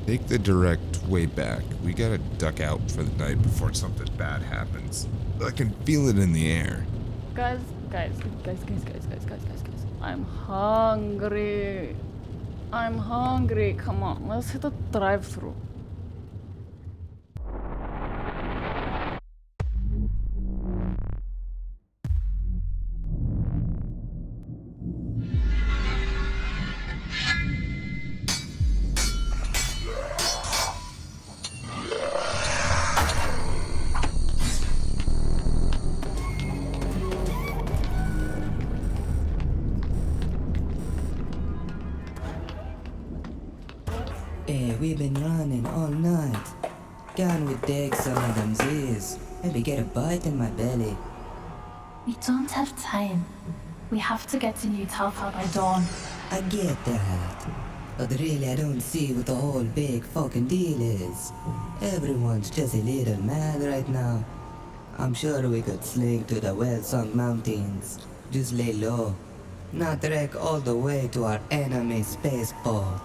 Take the direct way back. We gotta duck out for the night before something bad happens. I can feel it in the air. Guys. I'm hungry. Come on, let's hit a drive-thru. Hey, we've been running all night. Can we take some of them Z's? Maybe get a bite in my belly. We don't have time. We have to get to New Talfa by dawn. I get that. But really, I don't see what the whole big fucking deal is. Everyone's just a little mad right now. I'm sure we could slink to the well-sunk mountains. Just lay low. Not trek all the way to our enemy spaceport.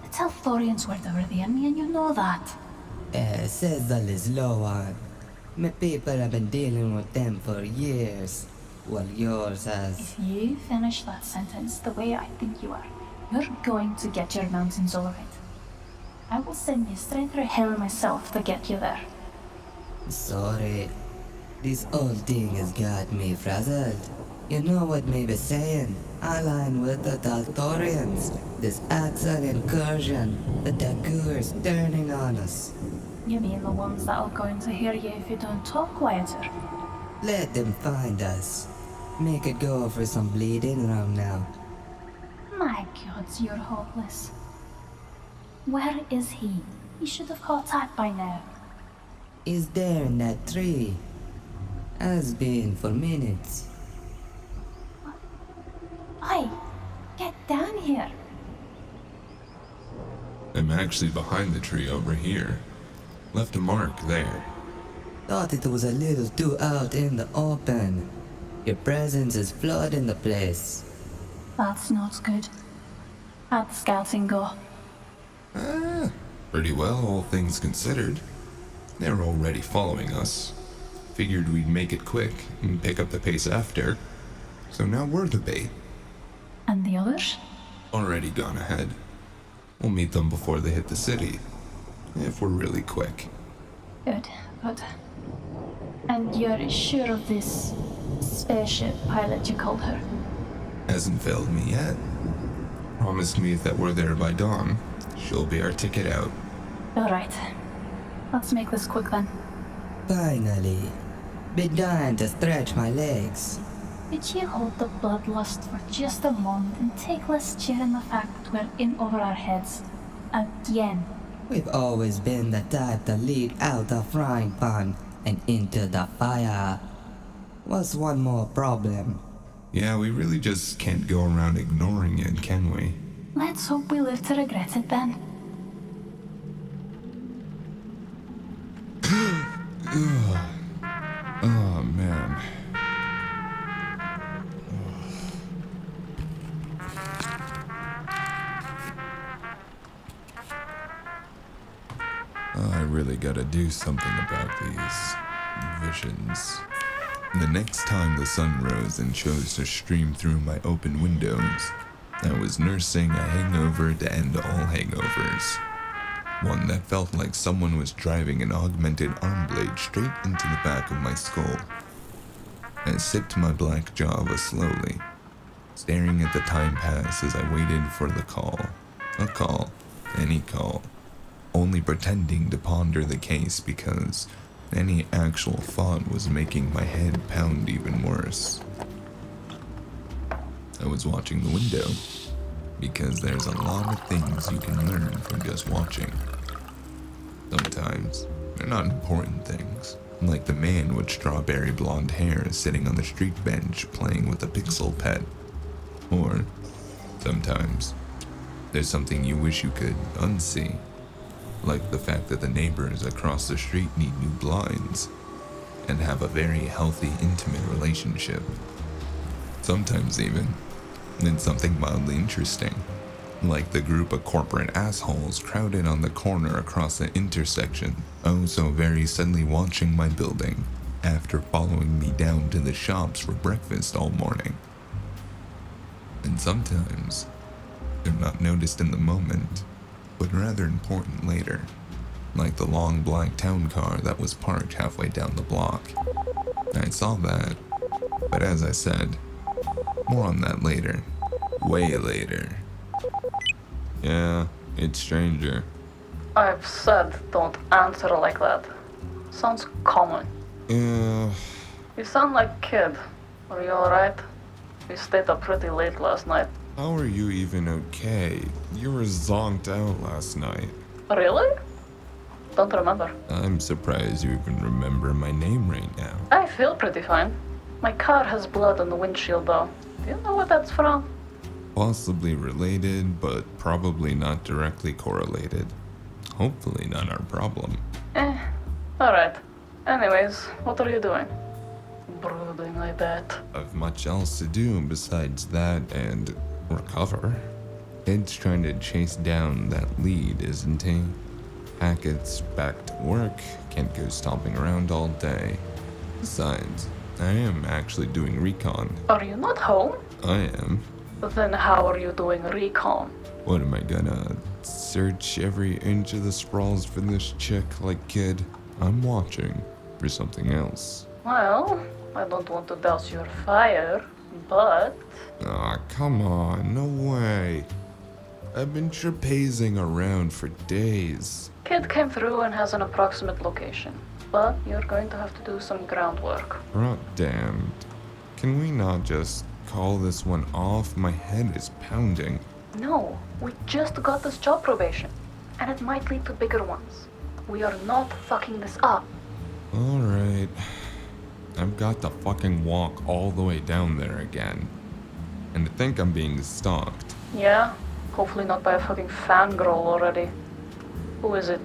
The Telthorians were never the enemy, and you know that. Says the Lizlo one. My people have been dealing with them for years. Well, yours has. If you finish that sentence the way I think you are, you're going to get your mountains all right. I will send me straight through hell myself to get you there. Sorry. This whole thing has got me frazzled. You know what may be saying? Align with the Daltorians. This Axel incursion, the Dagurs turning on us. You mean the ones that are going to hear you if you don't talk quieter? Let them find us. Make it go for some bleeding round now. My gods, you're hopeless. Where is he? He should have caught up by now. He's there in that tree. Has been for minutes. Oi! Get down here! I'm actually behind the tree over here. Left a mark there. Thought it was a little too out in the open. Your presence is flooding the place. That's not good. How'd scouting go? Pretty well, all things considered. They were already following us. Figured we'd make it quick and pick up the pace after. So now we're the bait. And the others? Already gone ahead. We'll meet them before they hit the city. If we're really quick. Good, good. And you're sure of this spaceship pilot you called her? Hasn't failed me yet. Promised me that we're there by dawn, she'll be our ticket out. Alright. Let's make this quick then. Finally. Been dying to stretch my legs. Could you hold the bloodlust for just a moment and take less cheer in the fact that we're in over our heads? Again. We've always been the type to lead out the frying pan and into the fire. What's one more problem? Yeah, we really just can't go around ignoring it, can we? Let's hope we live to regret it then. Oh, man. I really gotta do something about these visions. The next time the sun rose and chose to stream through my open windows, I was nursing a hangover to end all hangovers. One that felt like someone was driving an augmented arm blade straight into the back of my skull. I sipped my black java slowly, staring at the time pass as I waited for the call. A call, any call. Only pretending to ponder the case because any actual thought was making my head pound even worse. I was watching the window, because there's a lot of things you can learn from just watching. Sometimes, they're not important things, like the man with strawberry blonde hair sitting on the street bench playing with a pixel pet. Or, sometimes, there's something you wish you could unsee. Like the fact that the neighbors across the street need new blinds and have a very healthy, intimate relationship. Sometimes even, it's something mildly interesting, like the group of corporate assholes crowded on the corner across the intersection, oh so very suddenly watching my building, after following me down to the shops for breakfast all morning. And sometimes, they're not noticed in the moment, but rather important later, like the long black town car that was parked halfway down the block. I saw that, but as I said, more on that later. Way later. Yeah, it's Stranger. I've said don't answer like that. Sounds common. Yeah, You sound like a kid. Are you alright? We stayed up pretty late last night. How are you even okay? You were zonked out last night. Really? Don't remember. I'm surprised you even remember my name right now. I feel pretty fine. My car has blood on the windshield though. Do you know what that's from? Possibly related, but probably not directly correlated. Hopefully not our problem. Alright. Anyways, what are you doing? Brooding, I bet. I've much else to do besides that and recover. Kid's trying to chase down that lead, isn't he? Hackett's back to work, can't go stomping around all day. Besides, I am actually doing recon. Are you not home? I am. Then how are you doing recon? What am I gonna search every inch of the sprawls for this chick like, kid, I'm watching for something else. Well, I don't want to douse your fire, but... Aw, come on, no way. I've been trapezing around for days. Kid came through and has an approximate location, but you're going to have to do some groundwork. Rot damned. Can we not just call this one off? My head is pounding. No, we just got this job probation, and it might lead to bigger ones. We are not fucking this up. Alright. I've got to fucking walk all the way down there again. And I think I'm being stalked. Yeah? Hopefully not by a fucking fangirl already. Who is it?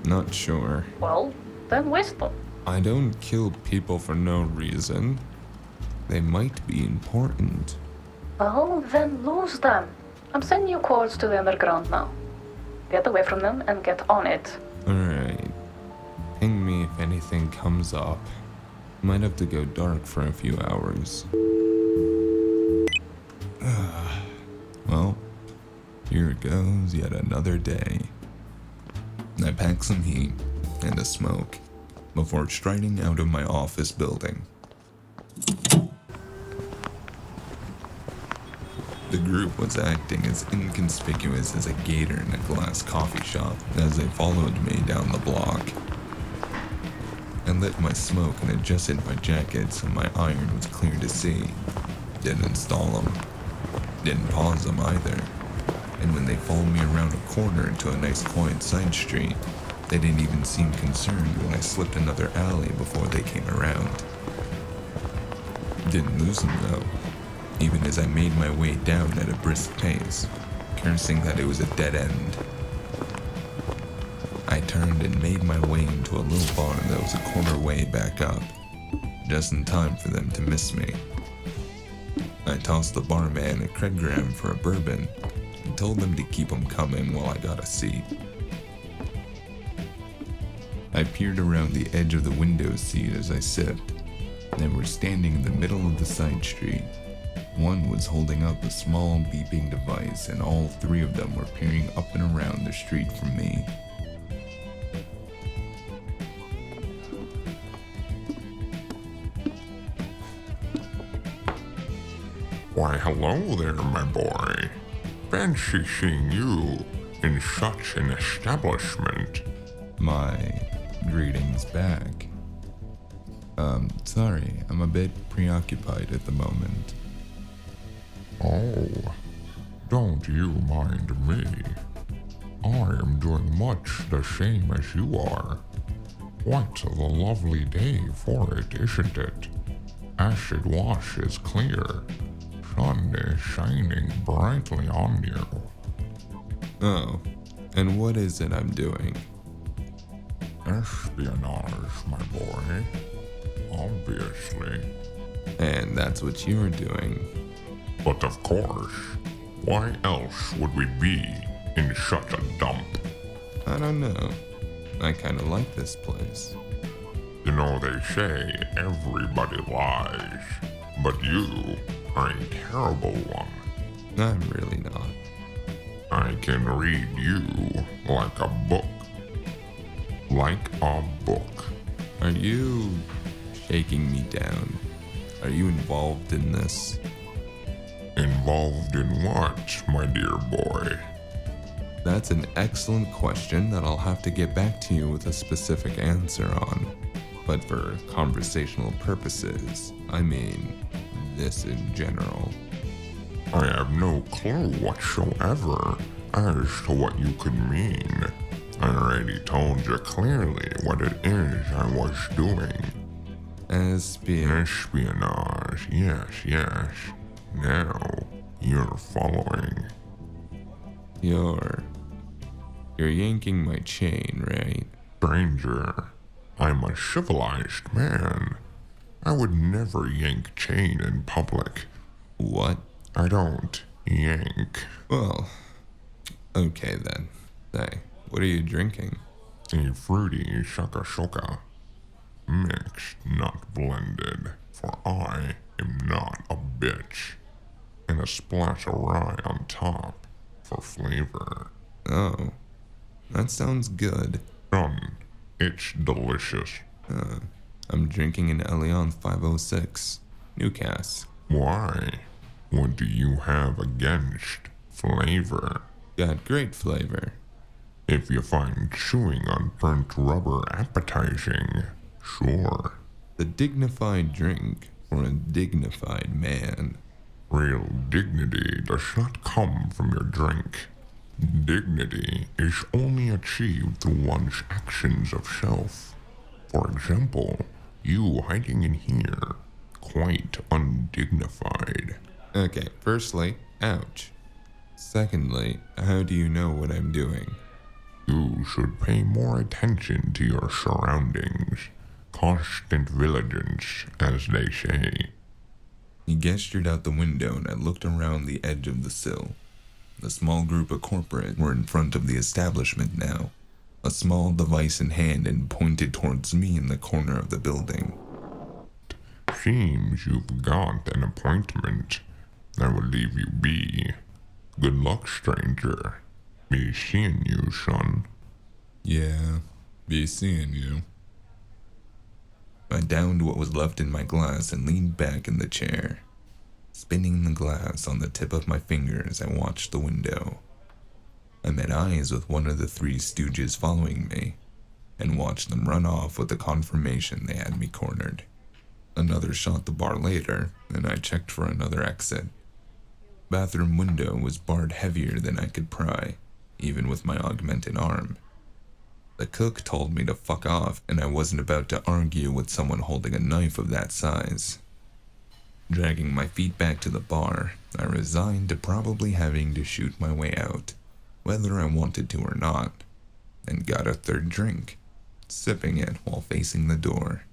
Not sure. Well, then waste them. I don't kill people for no reason. They might be important. Well, then lose them. I'm sending you codes to the underground now. Get away from them and get on it. Alright. Ping me if anything comes up. Might have to go dark for a few hours. Well, here goes yet another day. I pack some heat and a smoke before striding out of my office building. The group was acting as inconspicuous as a gator in a glass coffee shop as they followed me down the block. I lit my smoke and adjusted my jacket so my iron was clear to see. Didn't install them. Didn't pause them either. And when they followed me around a corner into a nice quiet side street, they didn't even seem concerned when I slipped another alley before they came around. Didn't lose them though, even as I made my way down at a brisk pace, cursing that it was a dead end. I turned and made my way into a little bar that was a quarter way back up, just in time for them to miss me. I tossed the barman a credgram for a bourbon and told them to keep them coming while I got a seat. I peered around the edge of the window seat as I sipped. They were standing in the middle of the side street. One was holding up a small beeping device, and all three of them were peering up and around the street from me. Why, hello there, my boy. Fancy seeing you in such an establishment. My greetings back. Sorry, I'm a bit preoccupied at the moment. Oh, don't you mind me. I am doing much the same as you are. What a lovely day for it, isn't it? Acid wash is clear. Sun is shining brightly on you. Oh, and what is it I'm doing? Espionage, my boy. Obviously. And that's what you're doing. But of course, why else would we be in such a dump? I don't know. I kinda like this place. You know, they say everybody lies, but you are a terrible one. I'm really not. I can read you like a book. Like a book. Are you shaking me down? Are you involved in this? Involved in what, my dear boy? That's an excellent question that I'll have to get back to you with a specific answer on. But for conversational purposes, I mean, this in general. I have no clue whatsoever as to what you could mean. I already told you clearly what it is I was doing. Espionage, yes. Now, you're following. You're yanking my chain, right? Stranger, I'm a civilized man. I would never yank chain in public. What? I don't yank. Well, okay then. Hey, what are you drinking? A fruity shaka. Mixed, not blended, for I am not a bitch. And a splash of rye on top for flavor. Oh, that sounds good. Done. It's delicious. I'm drinking an Elion 506. New cask. Why? What do you have against flavor? Got great flavor. If you find chewing on burnt rubber appetizing, sure. The dignified drink for a dignified man. Real dignity does not come from your drink. Dignity is only achieved through one's actions of self. For example, you hiding in here, quite undignified. Okay, firstly, ouch. Secondly, how do you know what I'm doing? You should pay more attention to your surroundings. Constant vigilance, as they say. He gestured out the window and I looked around the edge of the sill. The small group of corporate were in front of the establishment now, a small device in hand and pointed towards me in the corner of the building. Seems you've got an appointment. I will leave you be. Good luck, stranger. Be seeing you, son. Yeah, be seeing you. I downed what was left in my glass and leaned back in the chair. Spinning the glass on the tip of my fingers, I watched the window. I met eyes with one of the three stooges following me, and watched them run off with the confirmation they had me cornered. Another shot the bar later, and I checked for another exit. Bathroom window was barred heavier than I could pry, even with my augmented arm. The cook told me to fuck off, and I wasn't about to argue with someone holding a knife of that size. Dragging my feet back to the bar, I resigned to probably having to shoot my way out, whether I wanted to or not, and got a third drink, sipping it while facing the door.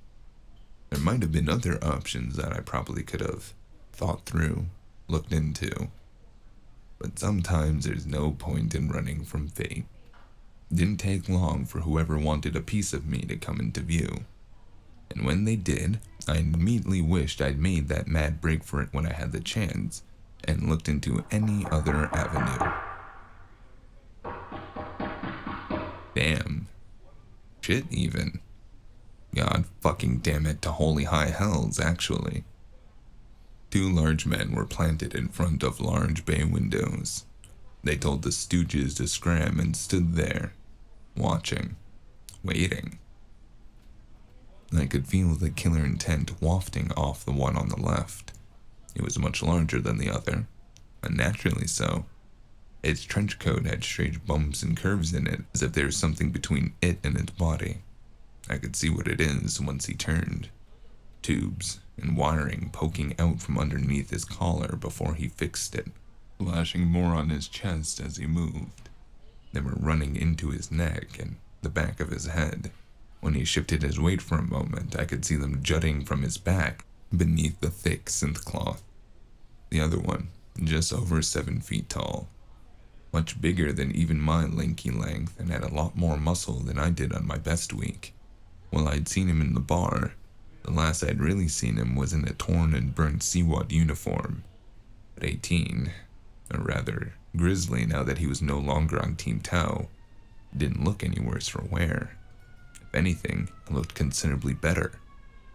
There might have been other options that I probably could have thought through, looked into, but sometimes there's no point in running from fate. Didn't take long for whoever wanted a piece of me to come into view. And when they did, I immediately wished I'd made that mad break for it when I had the chance, and looked into any other avenue. Damn. Shit, even. God fucking damn it to holy high hells, actually. Two large men were planted in front of large bay windows. They told the stooges to scram and stood there, watching, waiting. I could feel the killer intent wafting off the one on the left. It was much larger than the other, unnaturally so. Its trench coat had strange bumps and curves in it, as if there was something between it and its body. I could see what it is once he turned. Tubes and wiring poking out from underneath his collar before he fixed it, flashing more on his chest as he moved. They were running into his neck and the back of his head. When he shifted his weight for a moment, I could see them jutting from his back beneath the thick synth cloth. The other one, just over 7 feet tall. Much bigger than even my lanky length and had a lot more muscle than I did on my best week. While I'd seen him in the bar, the last I'd really seen him was in a torn and burnt Seawad uniform. At 18, or rather, grizzly now that he was no longer on Team Tau, didn't look any worse for wear. If anything, he looked considerably better.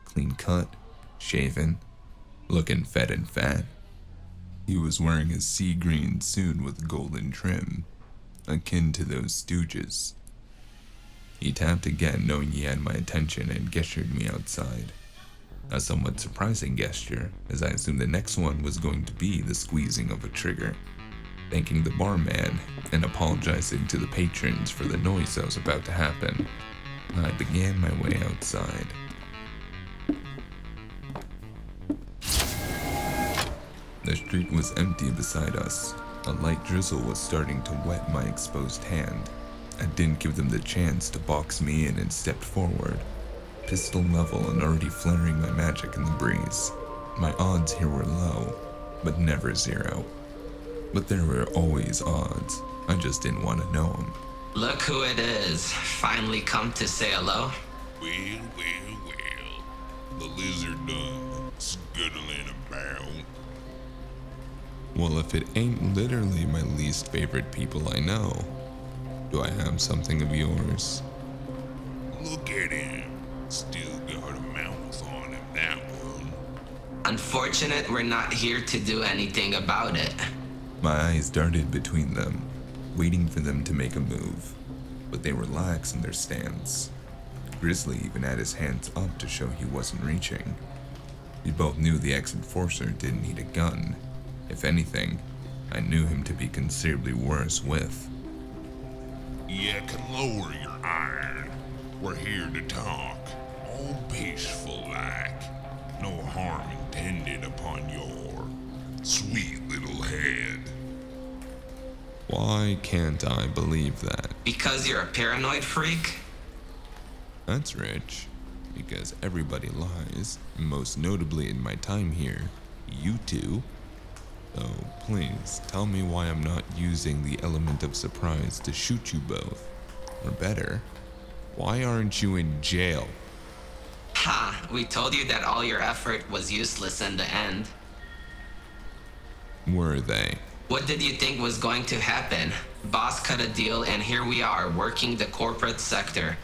Clean cut, shaven, looking fed and fat. He was wearing a sea green suit with golden trim, akin to those stooges. He tapped again, knowing he had my attention, and gestured me outside. A somewhat surprising gesture, as I assumed the next one was going to be the squeezing of a trigger. Thanking the barman and apologizing to the patrons for the noise that was about to happen, I began my way outside. The street was empty beside us. A light drizzle was starting to wet my exposed hand. I didn't give them the chance to box me in and stepped forward, pistol level and already flaring my magic in the breeze. My odds here were low, but never zero. But there were always odds. I just didn't want to know them. Look who it is. Finally come to say hello. Well. The lizard scuttling about. Well, if it ain't literally my least favorite people I know, Do I have something of yours? Look at him. Still got a mouth on him, that one. Unfortunate we're not here to do anything about it. My eyes darted between them, waiting for them to make a move, but they were lax in their stance. Grizzly even had his hands up to show he wasn't reaching. We both knew the ex-enforcer didn't need a gun. If anything, I knew him to be considerably worse with. You can lower your iron. We're here to talk. All peaceful like. No harm intended upon your sweet little head. Why can't I believe that? Because you're a paranoid freak? That's rich. Because everybody lies, most notably in my time here, you two. So please, tell me why I'm not using the element of surprise to shoot you both. Or better, why aren't you in jail? Ha! We told you that all your effort was useless in the end. Were they? What did you think was going to happen? Boss cut a deal and here we are working the corporate sector.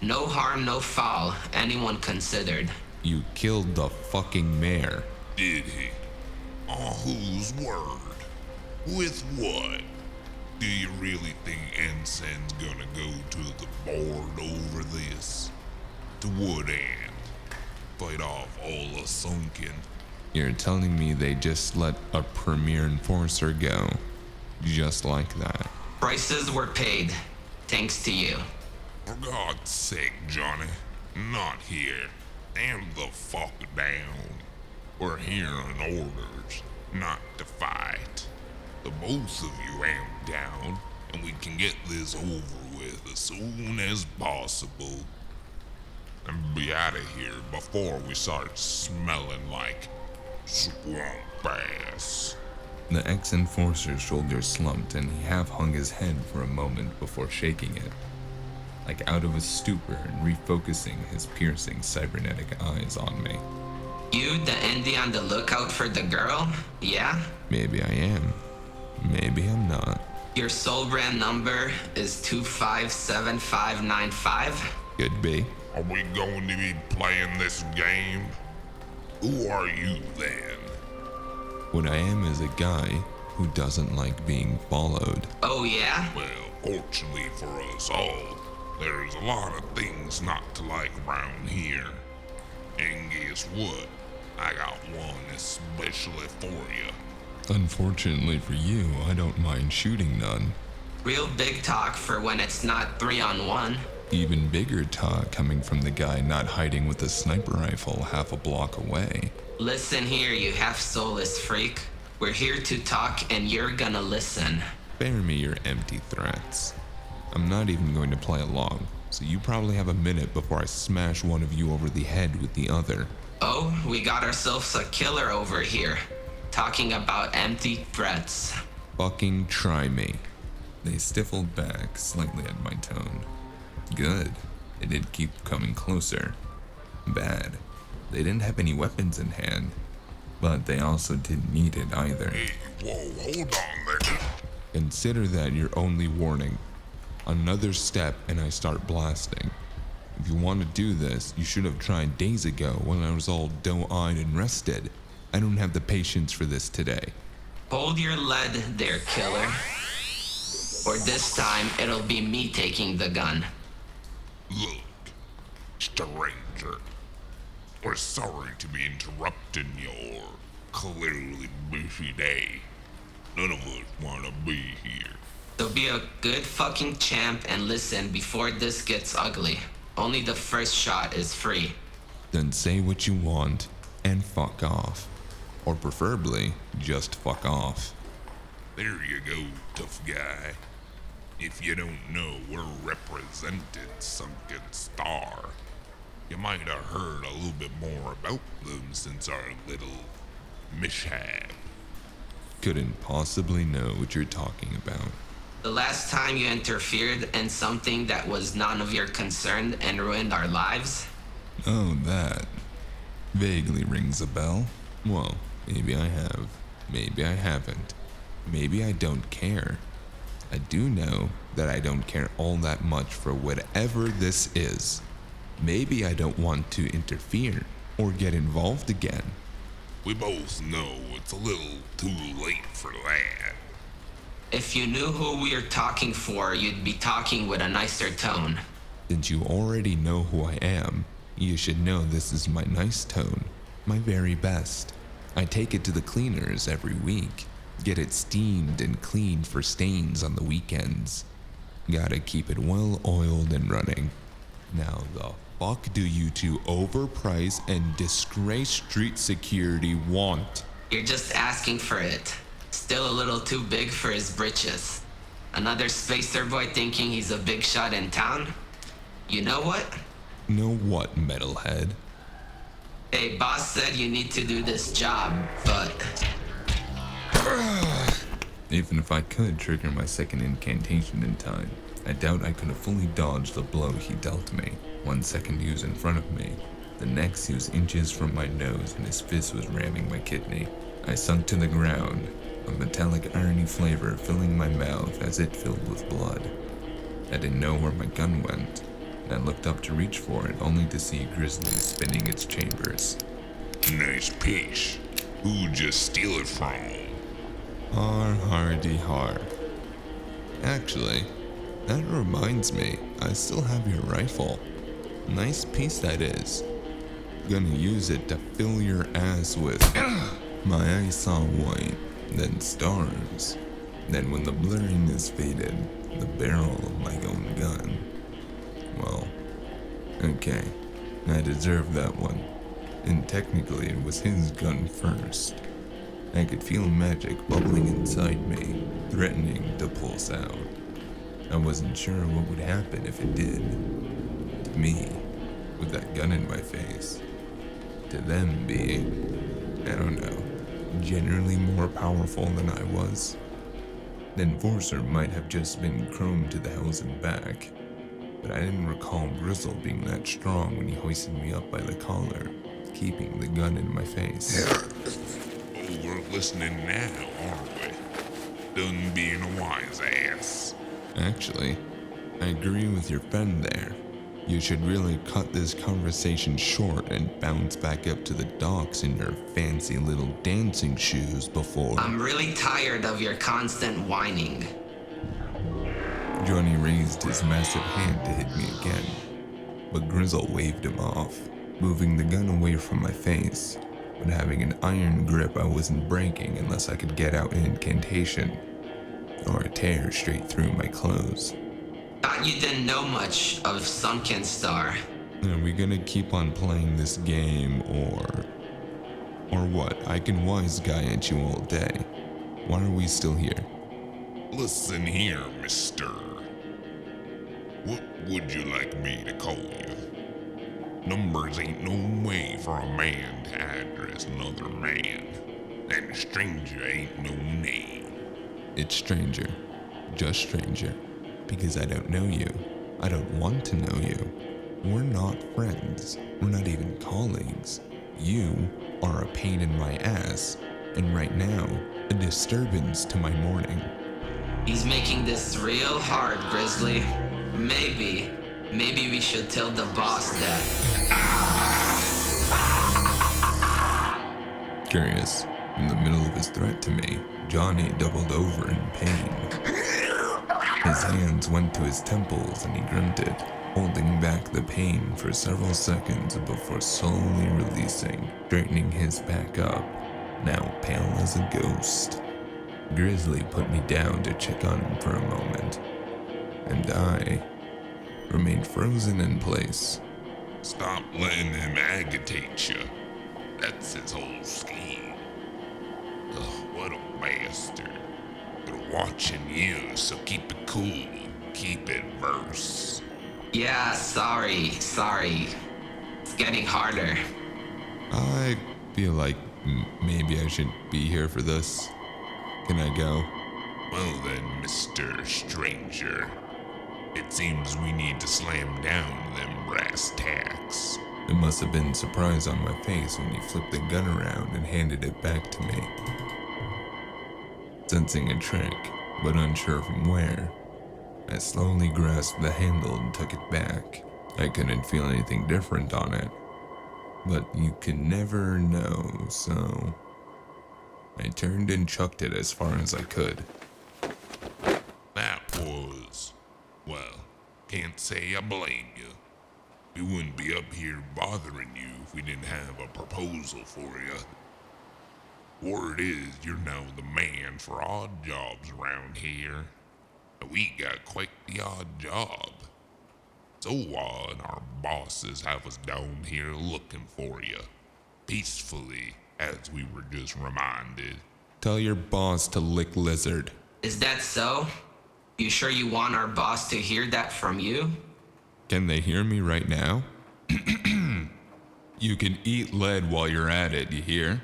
No harm, no foul, anyone considered. You killed the fucking mayor. Did he? On whose word? With what? Do you really think Ensign's gonna go to the board over this? To what end? Fight off all the sunken? You're telling me they just let a premier enforcer go? Just like that? Prices were paid, thanks to you. For God's sake, Johnny, not here. Stand the fuck down. We're here on orders, not to fight. The both of you amp down, and we can get this over with as soon as possible. And be out of here before we start smelling like swamp ass. The ex-enforcer's shoulders slumped and he half hung his head for a moment before shaking it, like out of a stupor and refocusing his piercing cybernetic eyes on me. You, the indie on the lookout for the girl? Yeah? Maybe I am. Maybe I'm not. Your soul brand number is 257595? Could be. Are we going to be playing this game? Who are you then? What I am is a guy who doesn't like being followed. Oh yeah? Well, fortunately for us all, there's a lot of things not to like around here. And guess what? I got one especially for you. Unfortunately for you, I don't mind shooting none. Real big talk for when it's not 3-on-1. Even bigger talk coming from the guy not hiding with a sniper rifle half a block away. Listen here, you half-soulless freak. We're here to talk and you're gonna listen. Spare me your empty threats. I'm not even going to play along, so you probably have a minute before I smash one of you over the head with the other. Oh, we got ourselves a killer over here. Talking about empty threats. Fucking try me. They stifled back slightly at my tone. Good. They did keep coming closer. Bad. They didn't have any weapons in hand, but they also didn't need it either. Hey, whoa, hold on there. Consider that your only warning. Another step and I start blasting. If you want to do this, you should have tried days ago when I was all doe-eyed and rested. I don't have the patience for this today. Hold your lead there, killer. Or this time, it'll be me taking the gun. Look, stranger. We're sorry to be interrupting your clearly busy day. None of us want to be here. So be a good fucking champ and listen before this gets ugly. Only the first shot is free. Then say what you want and fuck off. Or preferably, just fuck off. There you go, tough guy. If you don't know, we're represented Sunken Star. You might have heard a little bit more about them since our little mishap. Couldn't possibly know what you're talking about. The last time you interfered in something that was none of your concern and ruined our lives? Oh, that. Vaguely rings a bell. Well, maybe I have. Maybe I haven't. Maybe I don't care. I do know that I don't care all that much for whatever this is. Maybe I don't want to interfere or get involved again. We both know it's a little too late for that. If you knew who we are talking for, you'd be talking with a nicer tone. Since you already know who I am, you should know this is my nice tone, my very best. I take it to the cleaners every week, get it steamed and cleaned for stains on the weekends. Gotta keep it well oiled and running. Now the fuck do you two overpriced and disgraced street security want? You're just asking for it. Still a little too big for his britches. Another spacer boy thinking he's a big shot in town? You know what? Know what, metalhead? Hey, boss said you need to do this job, but... Even if I could trigger my second incantation in time, I doubt I could have fully dodged the blow he dealt me. 1 second he was in front of me, the next he was inches from my nose and his fist was ramming my kidney. I sunk to the ground, a metallic irony flavor filling my mouth as it filled with blood. I didn't know where my gun went, and I looked up to reach for it only to see Grizzly spinning its chambers. Nice piece. Who'd you steal it from? Hardy har. Actually, that reminds me, I still have your rifle. Nice piece that is. Gonna use it to fill your ass with. My eyes saw white, then stars. Then when the blurring is faded, the barrel of my own gun. Well, okay, I deserve that one. And technically it was his gun first. I could feel magic bubbling inside me, threatening to pulse out. I wasn't sure what would happen if it did. To me, with that gun in my face. To them being, I don't know, generally more powerful than I was. The enforcer might have just been chromed to the hells and back, but I didn't recall Grizzle being that strong when he hoisted me up by the collar, keeping the gun in my face. Oh, we're listening now, aren't we? Done being a wise ass. Actually, I agree with your friend there. You should really cut this conversation short and bounce back up to the docks in your fancy little dancing shoes before... I'm really tired of your constant whining. Johnny raised his massive hand to hit me again, but Grizzle waved him off, moving the gun away from my face, but having an iron grip I wasn't breaking unless I could get out an incantation, or a tear straight through my clothes. Thought you didn't know much of Sunken Star. Are we gonna keep on playing this game, or what? I can wise guy at you all day. Why are we still here? Listen here, mister. What would you like me to call you? Numbers ain't no way for a man to address another man. And a stranger ain't no name. It's stranger. Just stranger. Because I don't know you. I don't want to know you. We're not friends. We're not even colleagues. You are a pain in my ass, and right now, a disturbance to my morning. He's making this real hard, Grizzly. Maybe we should tell the boss that. Curious, in the middle of his threat to me, Johnny doubled over in pain. His hands went to his temples and he grunted, holding back the pain for several seconds before slowly releasing, straightening his back up, now pale as a ghost. Grizzly put me down to check on him for a moment, and I remained frozen in place. Stop letting him agitate you. That's his whole scheme. Ugh, what a bastard. They're watching you, so keep it cool. Keep it verse. Yeah, sorry. It's getting harder. I feel like maybe I should be here for this. Can I go? Well then, Mr. Stranger. It seems we need to slam down them brass tacks. It must have been surprise on my face when he flipped the gun around and handed it back to me. Sensing a trick, but unsure from where. I slowly grasped the handle and took it back. I couldn't feel anything different on it, but you can never know, so I turned and chucked it as far as I could. That was, well, can't say I blame you. We wouldn't be up here bothering you if we didn't have a proposal for you. Word is you're now the man for odd jobs around here. We got quite the odd job. So odd our bosses have us down here looking for you. Peacefully, as we were just reminded. Tell your boss to lick lizard. Is that so? You sure you want our boss to hear that from you? Can they hear me right now? You can eat lead while you're at it, you hear?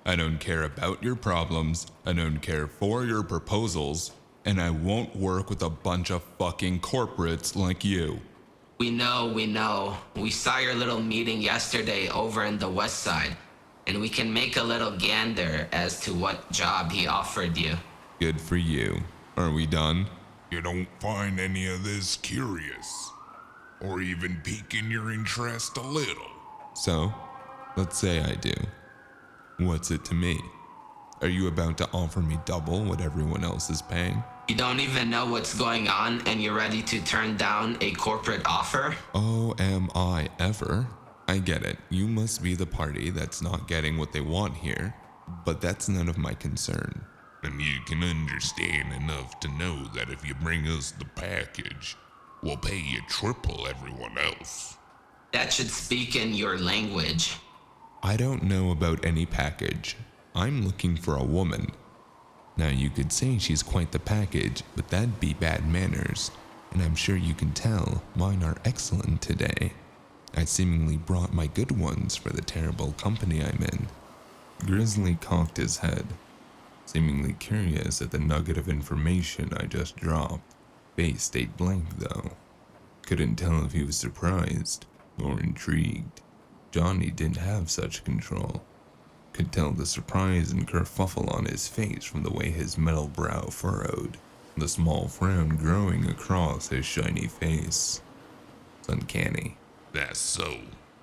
I don't care about your problems, I don't care for your proposals, and I won't work with a bunch of fucking corporates like you. We know. We saw your little meeting yesterday over in the west side, and we can make a little gander as to what job he offered you. Good for you. Are we done? You don't find any of this curious, or even piquing your interest a little. So, let's say I do. What's it to me? Are you about to offer me double what everyone else is paying? You don't even know what's going on and you're ready to turn down a corporate offer? Oh, am I ever? I get it. You must be the party that's not getting what they want here, but that's none of my concern. And you can understand enough to know that if you bring us the package, we'll pay you triple everyone else. That should speak in your language. I don't know about any package. I'm looking for a woman. Now you could say she's quite the package, but that'd be bad manners, and I'm sure you can tell mine are excellent today. I seemingly brought my good ones for the terrible company I'm in. Grizzly cocked his head, seemingly curious at the nugget of information I just dropped. Face stayed blank though. Couldn't tell if he was surprised or intrigued. Johnny didn't have such control. Could tell the surprise and kerfuffle on his face from the way his metal brow furrowed, the small frown growing across his shiny face. It's uncanny. That's so.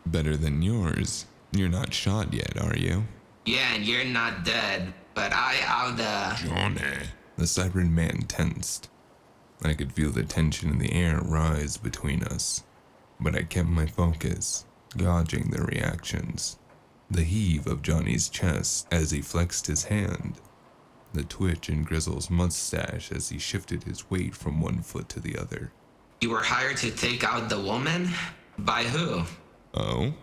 Better than yours. You're not shot yet, are you? Yeah, and you're not dead, but Johnny. The Cyber man tensed. I could feel the tension in the air rise between us, but I kept my focus, gauging their reactions. The heave of Johnny's chest as he flexed his hand, the twitch in Grizzle's mustache as he shifted his weight from one foot to the other. You were hired to take out the woman? By who? Oh?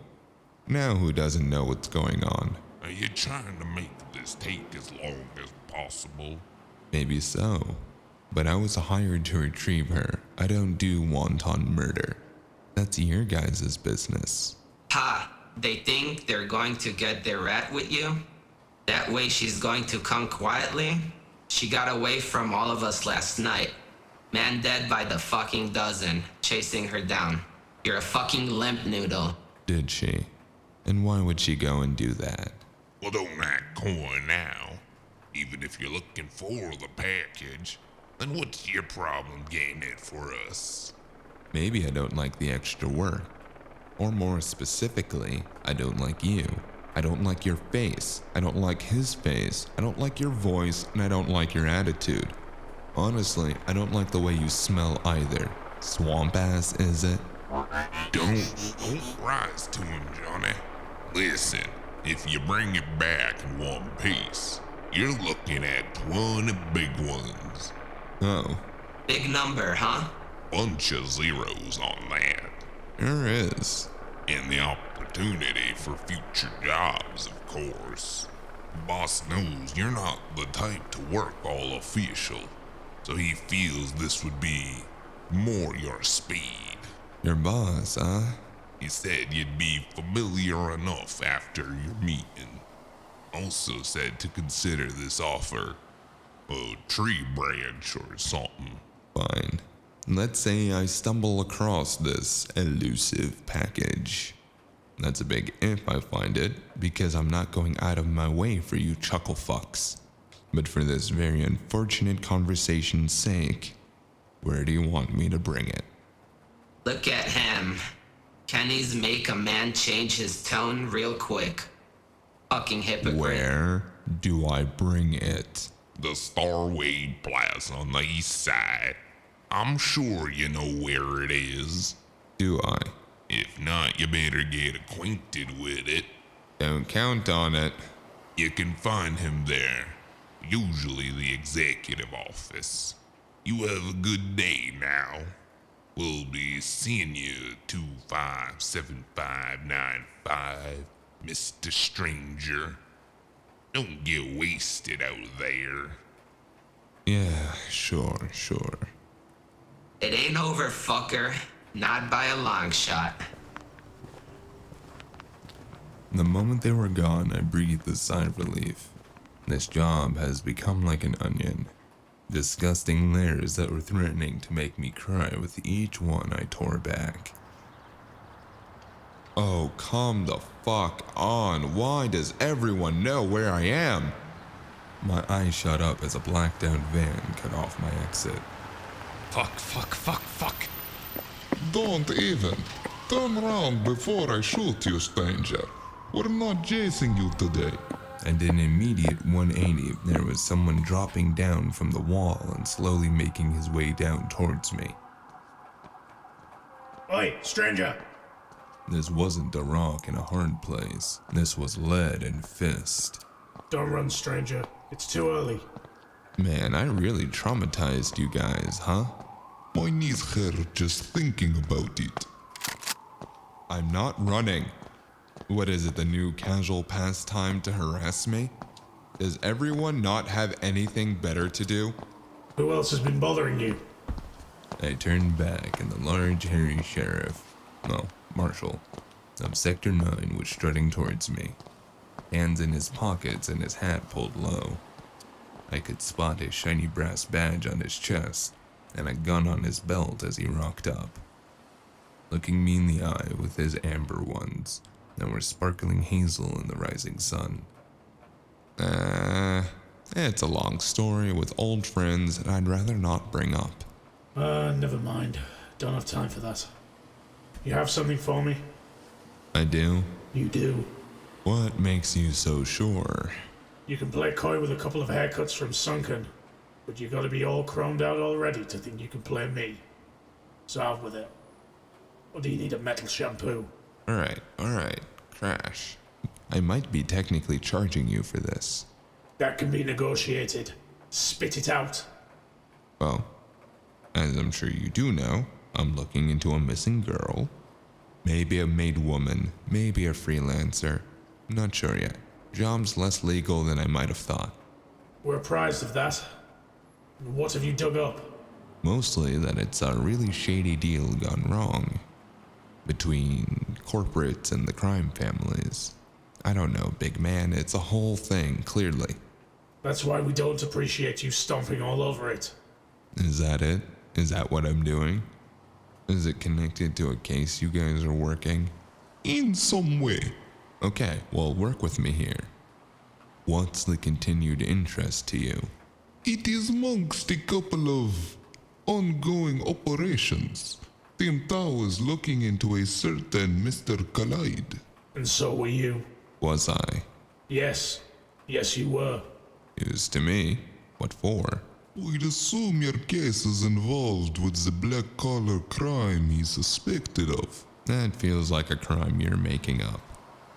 Now who doesn't know what's going on? Are you trying to make this take as long as possible? Maybe so, but I was hired to retrieve her. I don't do wanton murder. That's your guys' business. Ha! They think they're going to get their rat with you? That way she's going to come quietly? She got away from all of us last night. Man dead by the fucking dozen, chasing her down. You're a fucking limp noodle. Did she? And why would she go and do that? Well, don't act coy now. Even if you're looking for the package, then what's your problem getting it for us? Maybe I don't like the extra work. Or more specifically, I don't like you. I don't like your face. I don't like his face. I don't like your voice, and I don't like your attitude. Honestly, I don't like the way you smell either. Swamp ass, is it? Don't rise to him, Johnny. Listen, if you bring it back in one piece, you're looking at 20 big ones. Oh. Big number, huh? Bunch of zeros on that. There is. And the opportunity for future jobs, of course. Boss knows you're not the type to work all official, so he feels this would be more your speed. Your boss, huh? He said you'd be familiar enough after your meeting. Also said to consider this offer a tree branch or something. Fine. Let's say I stumble across this elusive package. That's a big if I find it, because I'm not going out of my way for you chuckle fucks. But for this very unfortunate conversation's sake, where do you want me to bring it? Look at him. Kenny's make a man change his tone real quick. Fucking hypocrite. Where do I bring it? The Starway Plaza on the east side. I'm sure you know where it is. Do I? If not, you better get acquainted with it. Don't count on it. You can find him there. Usually the executive office. You have a good day now. We'll be seeing you 257595, Mr. Stranger. Don't get wasted out there. Yeah, sure. It ain't over, fucker. Not by a long shot. The moment they were gone, I breathed a sigh of relief. This job has become like an onion. Disgusting layers that were threatening to make me cry with each one I tore back. Oh, come the fuck on. Why does everyone know where I am? My eyes shot up as a blacked out van cut off my exit. Fuck. Don't even. Turn around before I shoot you, stranger. We're not chasing you today. And in an immediate 180, there was someone dropping down from the wall and slowly making his way down towards me. Oi, stranger! This wasn't a rock in a hard place. This was lead and fist. Don't run, stranger. It's too early. Man, I really traumatized you guys, huh? My knees hurt just thinking about it. I'm not running. What is it, the new casual pastime to harass me? Does everyone not have anything better to do? Who else has been bothering you? I turned back and the large hairy sheriff, marshal, of Sector 9 was strutting towards me, hands in his pockets and his hat pulled low. I could spot his shiny brass badge on his chest and a gun on his belt as he rocked up, looking me in the eye with his amber ones that were sparkling hazel in the rising sun. It's a long story with old friends that I'd rather not bring up. Never mind. Don't have time for that. You have something for me? I do? You do. What makes you so sure? You can play coy with a couple of haircuts from Sunken, but you gotta be all chromed out already to think you can play me. So out with it. Or do you need a metal shampoo? Alright, Crash. I might be technically charging you for this. That can be negotiated. Spit it out. Well, as I'm sure you do know, I'm looking into a missing girl. Maybe a maid woman, maybe a freelancer. Not sure yet. Job's less legal than I might have thought. We're apprised of that. What have you dug up? Mostly that it's a really shady deal gone wrong. Between corporates and the crime families. I don't know, big man, it's a whole thing, clearly. That's why we don't appreciate you stomping all over it. Is that it? Is that what I'm doing? Is it connected to a case you guys are working? In some way. Okay, well, work with me here. What's the continued interest to you? It is amongst a couple of ongoing operations. Tim Tao is looking into a certain Mr. Khalid. And so were you. Was I? Yes. Yes, you were. News to me. What for? We'd assume your case is involved with the black-collar crime he's suspected of. That feels like a crime you're making up.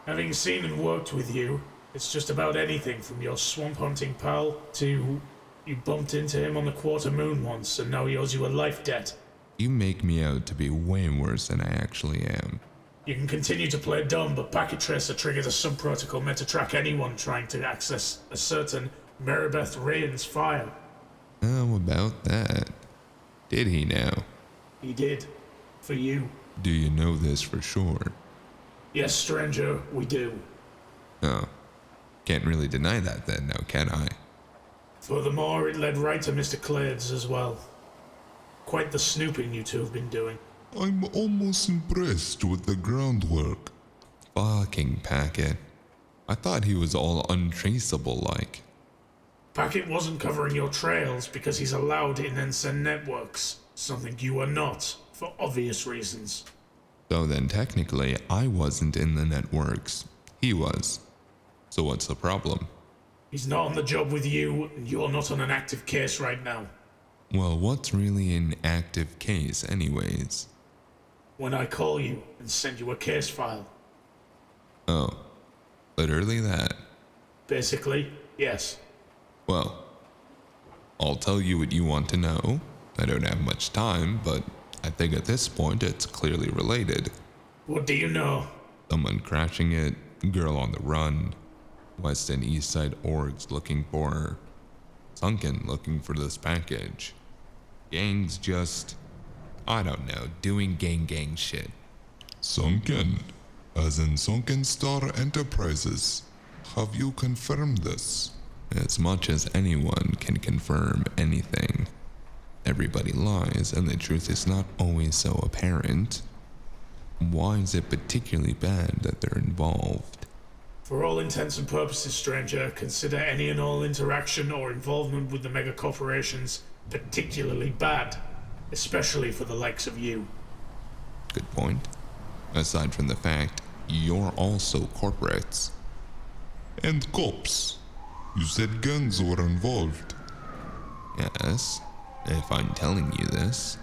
Having seen and worked with you, it's just about anything from your swamp hunting pal to you bumped into him on the quarter moon once and now he owes you a life debt. You make me out to be way worse than I actually am. You can continue to play dumb, but Packet Tracer triggered a sub-protocol meant to track anyone trying to access a certain Maribeth Rain's file. How about that? Did he now? He did. For you. Do you know this for sure? Yes, stranger, we do. Oh. Can't really deny that then, now can I? Furthermore, it led right to Mr. Clade's as well. Quite the snooping you two have been doing. I'm almost impressed with the groundwork. Fucking Packet. I thought he was all untraceable like. Packet wasn't covering your trails because he's allowed in Ensign networks, something you are not, for obvious reasons. So then technically, I wasn't in the networks. He was. So what's the problem? He's not on the job with you, and you're not on an active case right now. Well, what's really an active case anyways? When I call you and send you a case file. Oh, literally that. Basically, yes. Well, I'll tell you what you want to know. I don't have much time, but I think at this point it's clearly related. What do you know? Someone crashing it, girl on the run, West and East Side orgs looking for her, Sunken looking for this package. Gangs just, I don't know, doing gang shit. Sunken, as in Sunken Star Enterprises. Have you confirmed this? As much as anyone can confirm anything. Everybody lies, and the truth is not always so apparent. Why is it particularly bad that they're involved? For all intents and purposes, stranger, consider any and all interaction or involvement with the mega corporations particularly bad, especially for the likes of you. Good point. Aside from the fact, you're also corporates. And cops. You said gangs were involved. Yes, if I'm telling you this.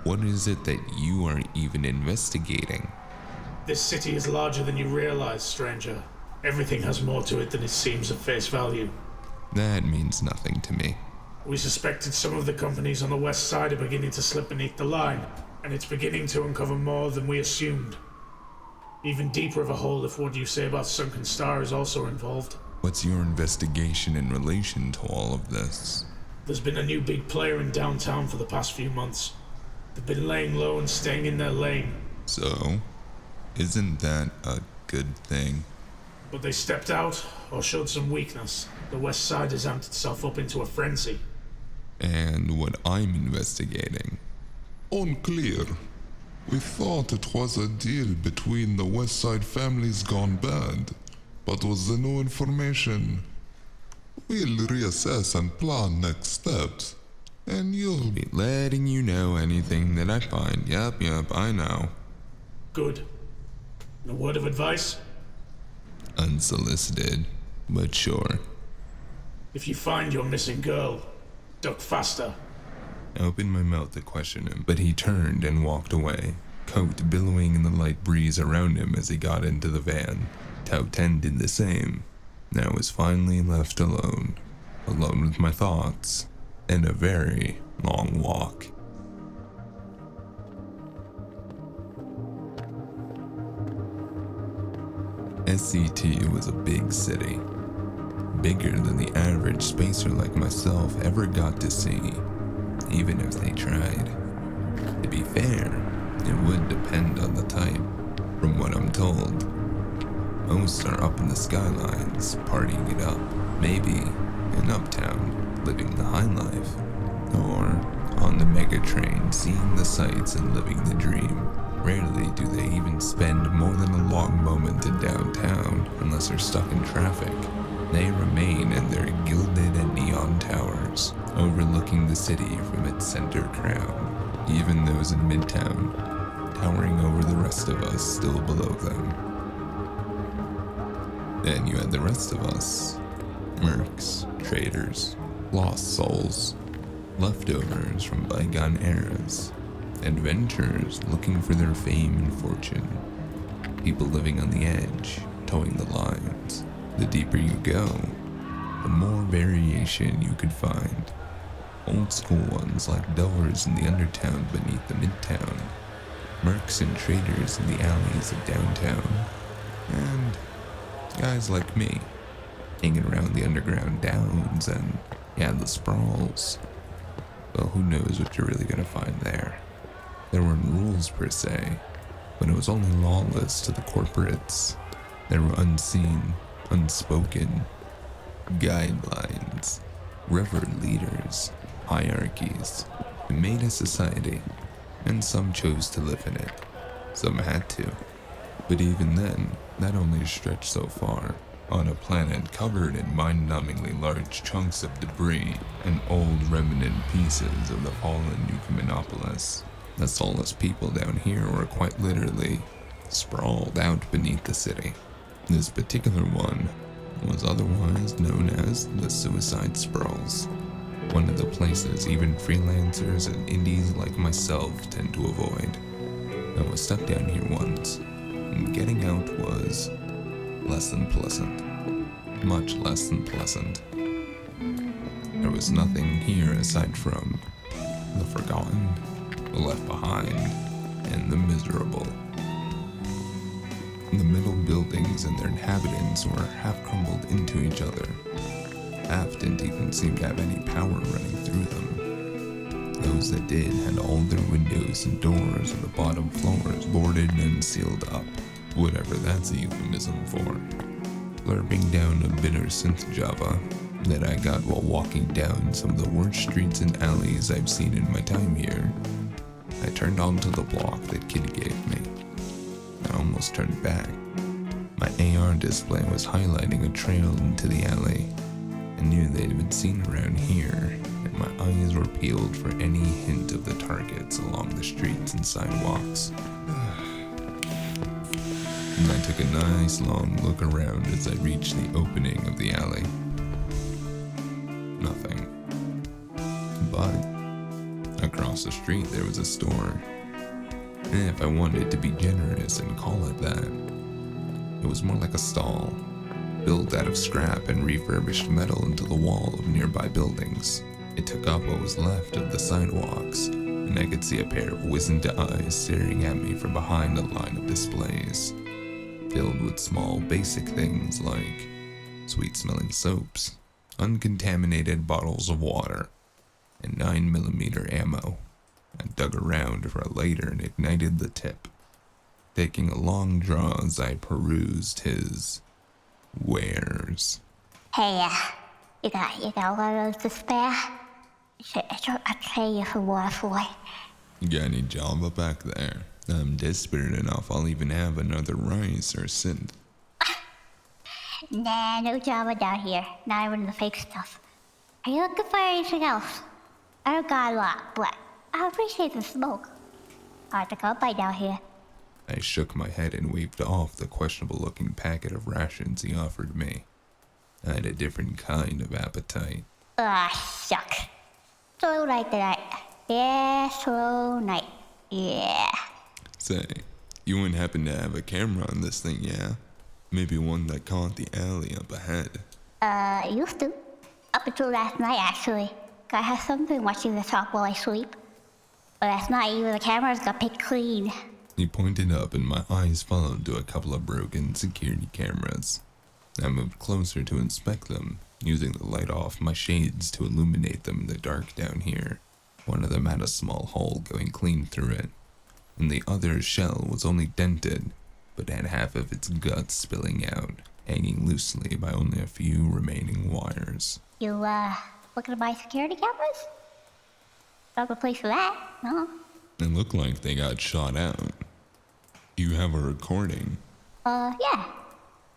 What is it that you are even investigating? This city is larger than you realize, stranger. Everything has more to it than it seems at face value. That means nothing to me. We suspected some of the companies on the west side are beginning to slip beneath the line, and it's beginning to uncover more than we assumed. Even deeper of a hole if what you say about Sunken Star is also involved. What's your investigation in relation to all of this? There's been a new big player in downtown for the past few months. They've been laying low and staying in their lane. So, isn't that a good thing? But they stepped out, or showed some weakness. The west side has amped itself up into a frenzy. And what I'm investigating? Unclear. We thought it was a deal between the West Side families gone bad, but with the new information, we'll reassess and plan next steps. And you'll be letting you know anything that I find. Yup, I know. Good. A word of advice? Unsolicited, but sure. If you find your missing girl, duck faster. I opened my mouth to question him, but he turned and walked away, coat billowing in the light breeze around him as he got into the van. Tau 10 did the same. I was finally left alone with my thoughts, and a very long walk. SCT was a big city, bigger than the average spacer like myself ever got to see, even if they tried. To be fair, it would depend on the type. From what I'm told, most are up in the skylines, partying it up, maybe in Uptown, living the high life, or on the mega train, seeing the sights and living the dream. Rarely do they even spend more than a long moment in downtown unless they're stuck in traffic. They remain in their gilded and neon towers, overlooking the city from its center crown, even those in Midtown, towering over the rest of us still below them. Then you had the rest of us, mercs, traders, lost souls, leftovers from bygone eras, adventurers looking for their fame and fortune, people living on the edge, towing the lines. The deeper you go, the more variation you could find. Old school ones like delvers in the undertown beneath the midtown, mercs and traders in the alleys of downtown, and guys like me, hanging around the underground downs and, the sprawls. Well, who knows what you're really gonna find there. There weren't rules per se, but it was only lawless to the corporates. There were unseen, unspoken guidelines, revered leaders, hierarchies, who made a society, and some chose to live in it. Some had to, but even then, that only stretched so far. on a planet covered in mind-numbingly large chunks of debris and old remnant pieces of the fallen Nucaminopolis. The soulless people down here were quite literally sprawled out beneath the city. This particular one was otherwise known as the Suicide Sprawls, one of the places even freelancers and indies like myself tend to avoid. I was stuck down here once, and getting out was less than pleasant. Much less than pleasant. There was nothing here aside from the forgotten, the left behind, and the miserable. The middle buildings and their inhabitants were half crumbled into each other. Half didn't even seem to have any power running through them. Those that did had all their windows and doors on the bottom floors boarded and sealed up, whatever that's a euphemism for. Slurping down a bitter synth Java that I got while walking down some of the worst streets and alleys I've seen in my time here, I turned onto the block that Kitty gave me. I almost turned back. My AR display was highlighting a trail into the alley. I knew they'd been seen around here, and my eyes were peeled for any hint of the targets along the streets and sidewalks. And I took a nice long look around as I reached the opening of the alley. Nothing. But across the street there was a store. And if I wanted to be generous and call it that, it was more like a stall, built out of scrap and refurbished metal into the wall of nearby buildings. It took up what was left of the sidewalks, and I could see a pair of wizened eyes staring at me from behind a line of displays, filled with small basic things like sweet-smelling soaps, uncontaminated bottles of water, and 9mm ammo. I dug around for a lighter and ignited the tip, taking a long draw as I perused his wares. Hey, you got one of those to spare? I'll trade you for water for it. You got any Java back there? I'm desperate enough I'll even have another rice or synth. Nah, no Java down here. Not even the fake stuff. Are you looking for anything else? I don't got a lot, but I appreciate the smoke. Hard to come by down here. I shook my head and waved off the questionable-looking packet of rations he offered me. I had a different kind of appetite. Shucks. Slow night tonight. Yeah, slow night. Yeah. Say, you wouldn't happen to have a camera on this thing, yeah? Maybe one that caught the alley up ahead. Used to. Up until last night, actually. I have something watching the top while I sleep. But last night, even the cameras got picked clean. He pointed up and my eyes followed to a couple of broken security cameras. I moved closer to inspect them, using the light off my shades to illuminate them in the dark down here. One of them had a small hole going clean through it, and the other's shell was only dented, but had half of its guts spilling out, hanging loosely by only a few remaining wires. You, looking to buy security cameras? Not the place for that, no? It looked like they got shot out. You have a recording? Yeah.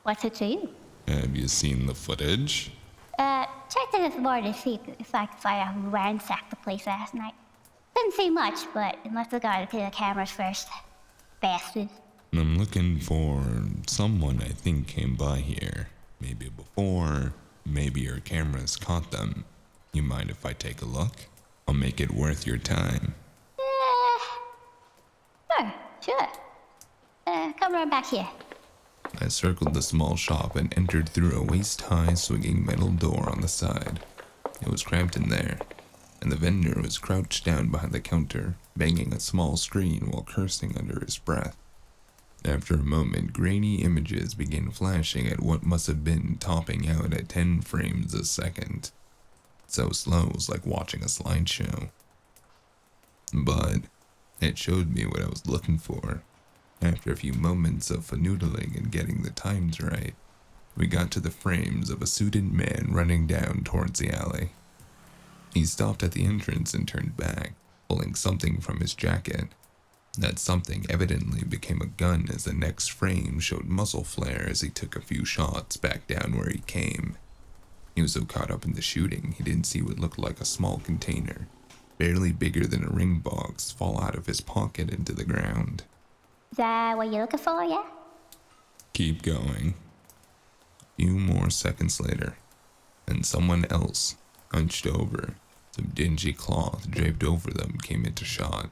What's it to you? Have you seen the footage? Checked it this morning to see if I could find out who ransacked the place last night. Didn't see much, but it must have got to the cameras first. Bastard. I'm looking for someone I think came by here. Maybe before, maybe your cameras caught them. You mind if I take a look? I'll make it worth your time. Sure. Come right back here. I circled the small shop and entered through a waist-high swinging metal door on the side. It was cramped in there, and the vendor was crouched down behind the counter, banging a small screen while cursing under his breath. After a moment, grainy images began flashing at what must have been topping out at 10 frames a second. So slow it was like watching a slideshow. But it showed me what I was looking for. After a few moments of fanoodling and getting the times right, we got to the frames of a suited man running down towards the alley. He stopped at the entrance and turned back, pulling something from his jacket. That something evidently became a gun as the next frame showed muzzle flare as he took a few shots back down where he came. He was so caught up in the shooting, he didn't see what looked like a small container, barely bigger than a ring box, fall out of his pocket into the ground. Is that what you're looking for, yeah? Keep going. A few more seconds later, and someone else, hunched over, some dingy cloth draped over them, came into shot.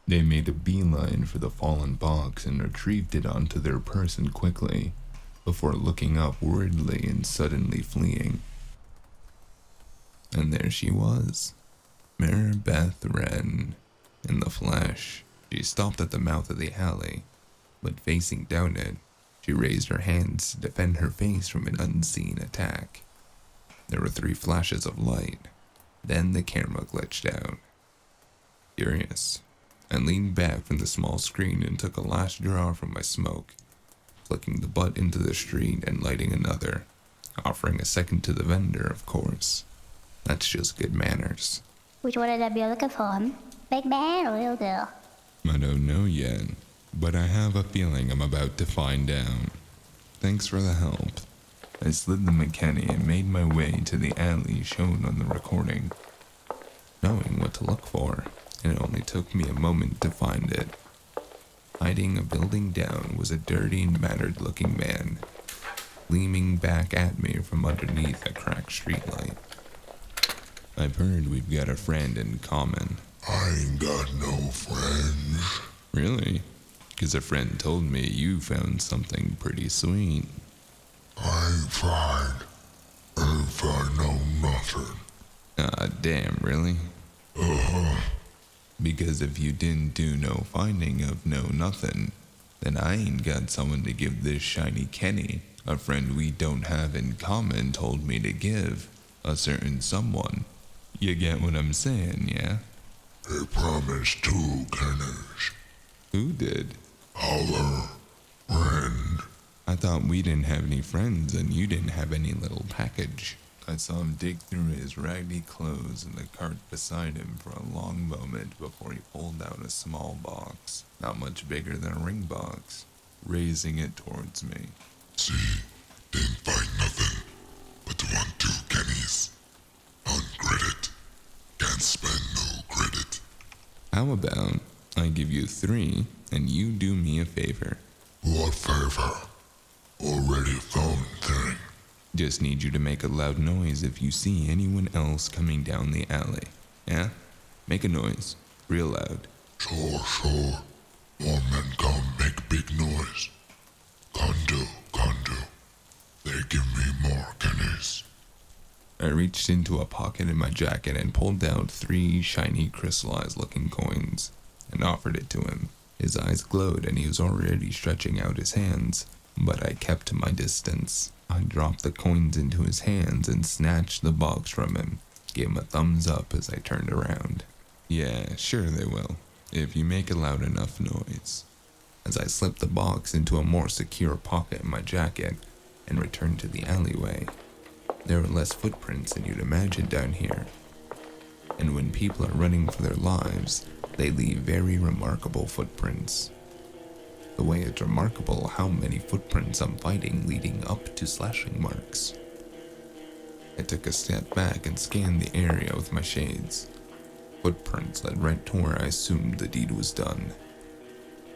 They made a beeline for the fallen box and retrieved it onto their person quickly, before looking up worriedly and suddenly fleeing. And there she was, Mary Beth Wren, in the flesh. She stopped at the mouth of the alley, but facing down it, she raised her hands to defend her face from an unseen attack. There were 3 flashes of light, then the camera glitched out. Furious, I leaned back from the small screen and took a last draw from my smoke, flicking the butt into the street and lighting another, offering a second to the vendor, of course. That's just good manners. Which one of them you're looking for, hmm? Big man or little girl? I don't know yet, but I have a feeling I'm about to find out. Thanks for the help. I slid the McKinney and made my way to the alley shown on the recording. Knowing what to look for, and it only took me a moment to find it. Hiding a building down was a dirty and battered-looking man, gleaming back at me from underneath a cracked streetlight. I've heard we've got a friend in common. I ain't got no friends. Really? Because a friend told me you found something pretty sweet. I ain't find no nothing. Damn, really? Uh-huh. Because if you didn't do no finding of no nothing, then I ain't got someone to give this shiny Kenny. A friend we don't have in common told me to give. A certain someone. You get what I'm saying, yeah? They promised 2 Kennys. Who did? Our friend. I thought we didn't have any friends and you didn't have any little package. I saw him dig through his raggedy clothes in the cart beside him for a long moment before he pulled out a small box, not much bigger than a ring box, raising it towards me. See, didn't find nothing, but want 2 Kennys. Uncredit. Can't spend no credit. How about I give you 3 and you do me a favor? What favor? Already found thing. Just need you to make a loud noise if you see anyone else coming down the alley. Yeah? Make a noise. Real loud. Sure. More men come make big noise. Can do. They give me more Kennys. I reached into a pocket in my jacket and pulled out 3 shiny crystallized looking coins and offered it to him. His eyes glowed and he was already stretching out his hands, but I kept to my distance. I dropped the coins into his hands and snatched the box from him, gave him a thumbs up as I turned around. Yeah, sure they will, if you make a loud enough noise. As I slipped the box into a more secure pocket in my jacket and returned to the alleyway. There were less footprints than you'd imagine down here. And when people are running for their lives, they leave very remarkable footprints. The way it's remarkable how many footprints I'm fighting leading up to slashing marks. I took a step back and scanned the area with my shades. Footprints led right to where I assumed the deed was done.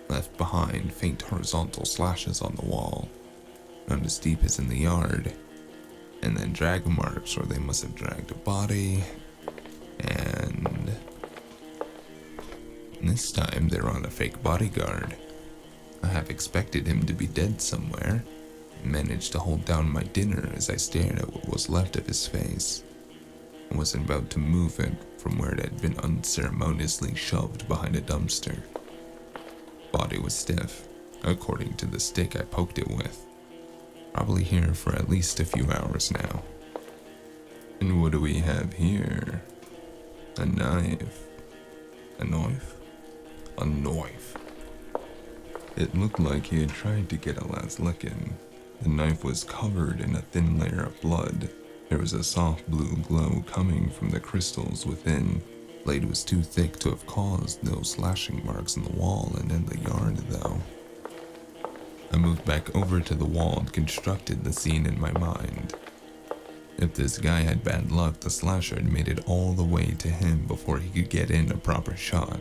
Left behind faint horizontal slashes on the wall, not as deep as in the yard, and then drag marks where they must have dragged a body, and this time they're on a fake bodyguard. I half expected him to be dead somewhere, and managed to hold down my dinner as I stared at what was left of his face. I wasn't about to move it from where it had been unceremoniously shoved behind a dumpster. Body was stiff, according to the stick I poked it with. Probably here for at least a few hours now. And what do we have here? A knife. A knife? A knife. It looked like he had tried to get a last licking. The knife was covered in a thin layer of blood. There was a soft blue glow coming from the crystals within, Blade was too thick to have caused those slashing marks in the wall and in the yard, though. I moved back over to the wall and constructed the scene in my mind. If this guy had bad luck, the slasher had made it all the way to him before he could get in a proper shot.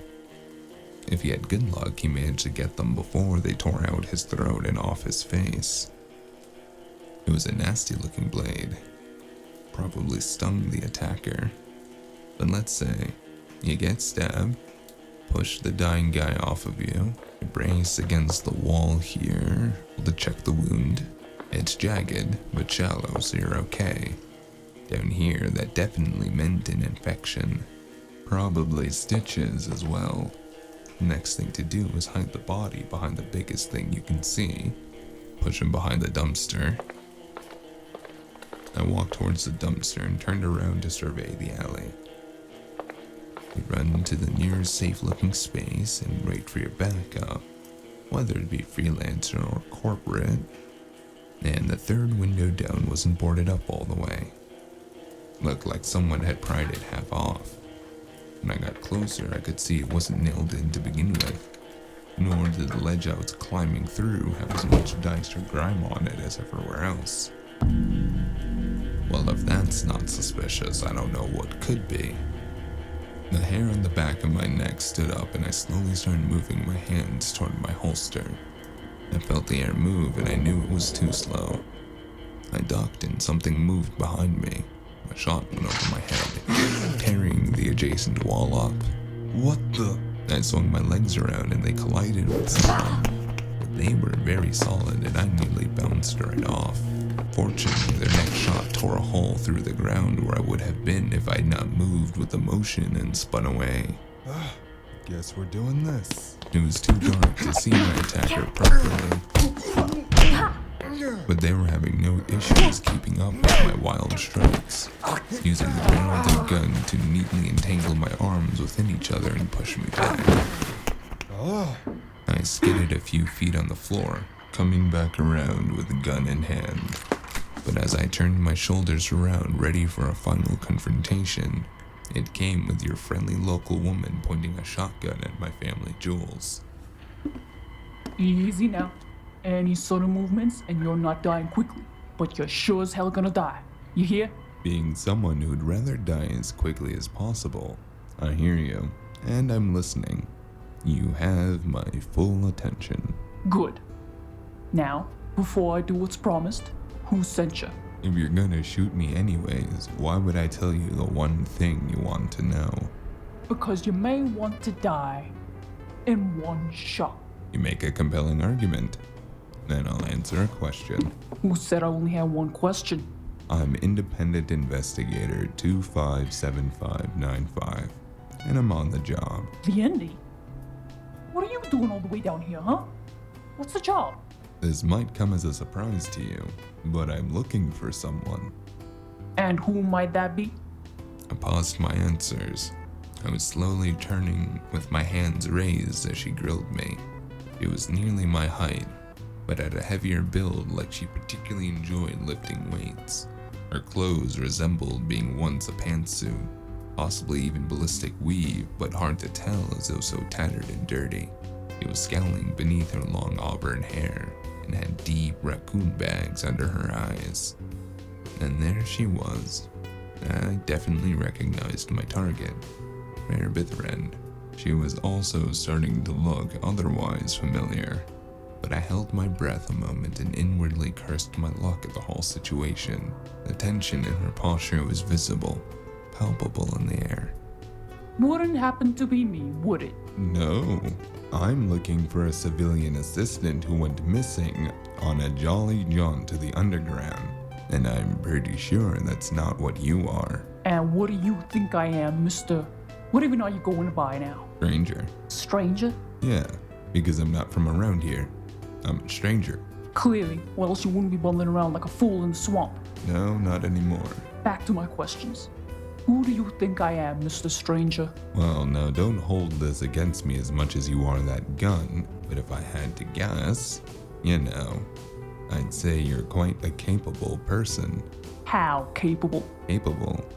If he had good luck, he managed to get them before they tore out his throat and off his face. It was a nasty looking blade. Probably stung the attacker. But let's say you get stabbed, push the dying guy off of you, brace against the wall here to check the wound. It's jagged but shallow, so you're okay. Down here, that definitely meant an infection. Probably stitches as well. Next thing to do is hide the body behind the biggest thing you can see. Push him behind the dumpster. I walked towards the dumpster and turned around to survey the alley. You run to the nearest safe-looking space and wait for your backup, whether it be freelancer or corporate. And the third window down wasn't boarded up all the way. Looked like someone had pried it half off. When I got closer, I could see it wasn't nailed in to begin with, nor did the ledge I was climbing through have as much dice or grime on it as everywhere else. Well, if that's not suspicious, I don't know what could be. The hair on the back of my neck stood up and I slowly started moving my hands toward my holster. I felt the air move and I knew it was too slow. I ducked and something moved behind me. A shot went over my head, tearing the adjacent wall up. What the? I swung my legs around and they collided with someone. But they were very solid and I nearly bounced right off. Fortunately, their next shot tore a hole through the ground where I would have been if I'd not moved with the motion and spun away. Guess we're doing this. It was too dark to see my attacker properly, but they were having no issues keeping up with my wild strikes, using the barrel of their gun to neatly entangle my arms within each other and push me back. I skidded a few feet on the floor, coming back around with the gun in hand. But as I turned my shoulders around, ready for a final confrontation, it came with your friendly local woman pointing a shotgun at my family jewels. Easy now. Any sudden movements and you're not dying quickly, but you're sure as hell gonna die. You hear? Being someone who'd rather die as quickly as possible, I hear you, and I'm listening. You have my full attention. Good. Now, before I do what's promised, who sent you? If you're gonna shoot me anyways, why would I tell you the one thing you want to know? Because you may want to die in one shot. You make a compelling argument. Then I'll answer a question. Who said I only had one question? I'm Independent Investigator 257595, and I'm on the job. The Indy? What are you doing all the way down here, huh? What's the job? This might come as a surprise to you, but I'm looking for someone. And who might that be? I paused my answers. I was slowly turning with my hands raised as she grilled me. She was nearly my height, but had a heavier build like she particularly enjoyed lifting weights. Her clothes resembled being once a pantsuit, possibly even ballistic weave, but hard to tell as though so tattered and dirty. She was scowling beneath her long auburn hair and had deep raccoon bags under her eyes. And there she was. I definitely recognized my target, Mayor Bithrend. She was also starting to look otherwise familiar, but I held my breath a moment and inwardly cursed my luck at the whole situation. The tension in her posture was visible, palpable in the air. Wouldn't happen to be me, would it? No, I'm looking for a civilian assistant who went missing on a jolly jaunt to the underground, and I'm pretty sure that's not what you are. And what do you think I am, Mr.? What even are you going to buy now? Stranger. Stranger? Yeah, because I'm not from around here. I'm a stranger. Clearly, or else you wouldn't be bumbling around like a fool in the swamp. No, not anymore. Back to my questions. Who do you think I am, Mr. Stranger? Well, now don't hold this against me as much as you are that gun, but if I had to guess, you know, I'd say you're quite a capable person. How capable? Capable?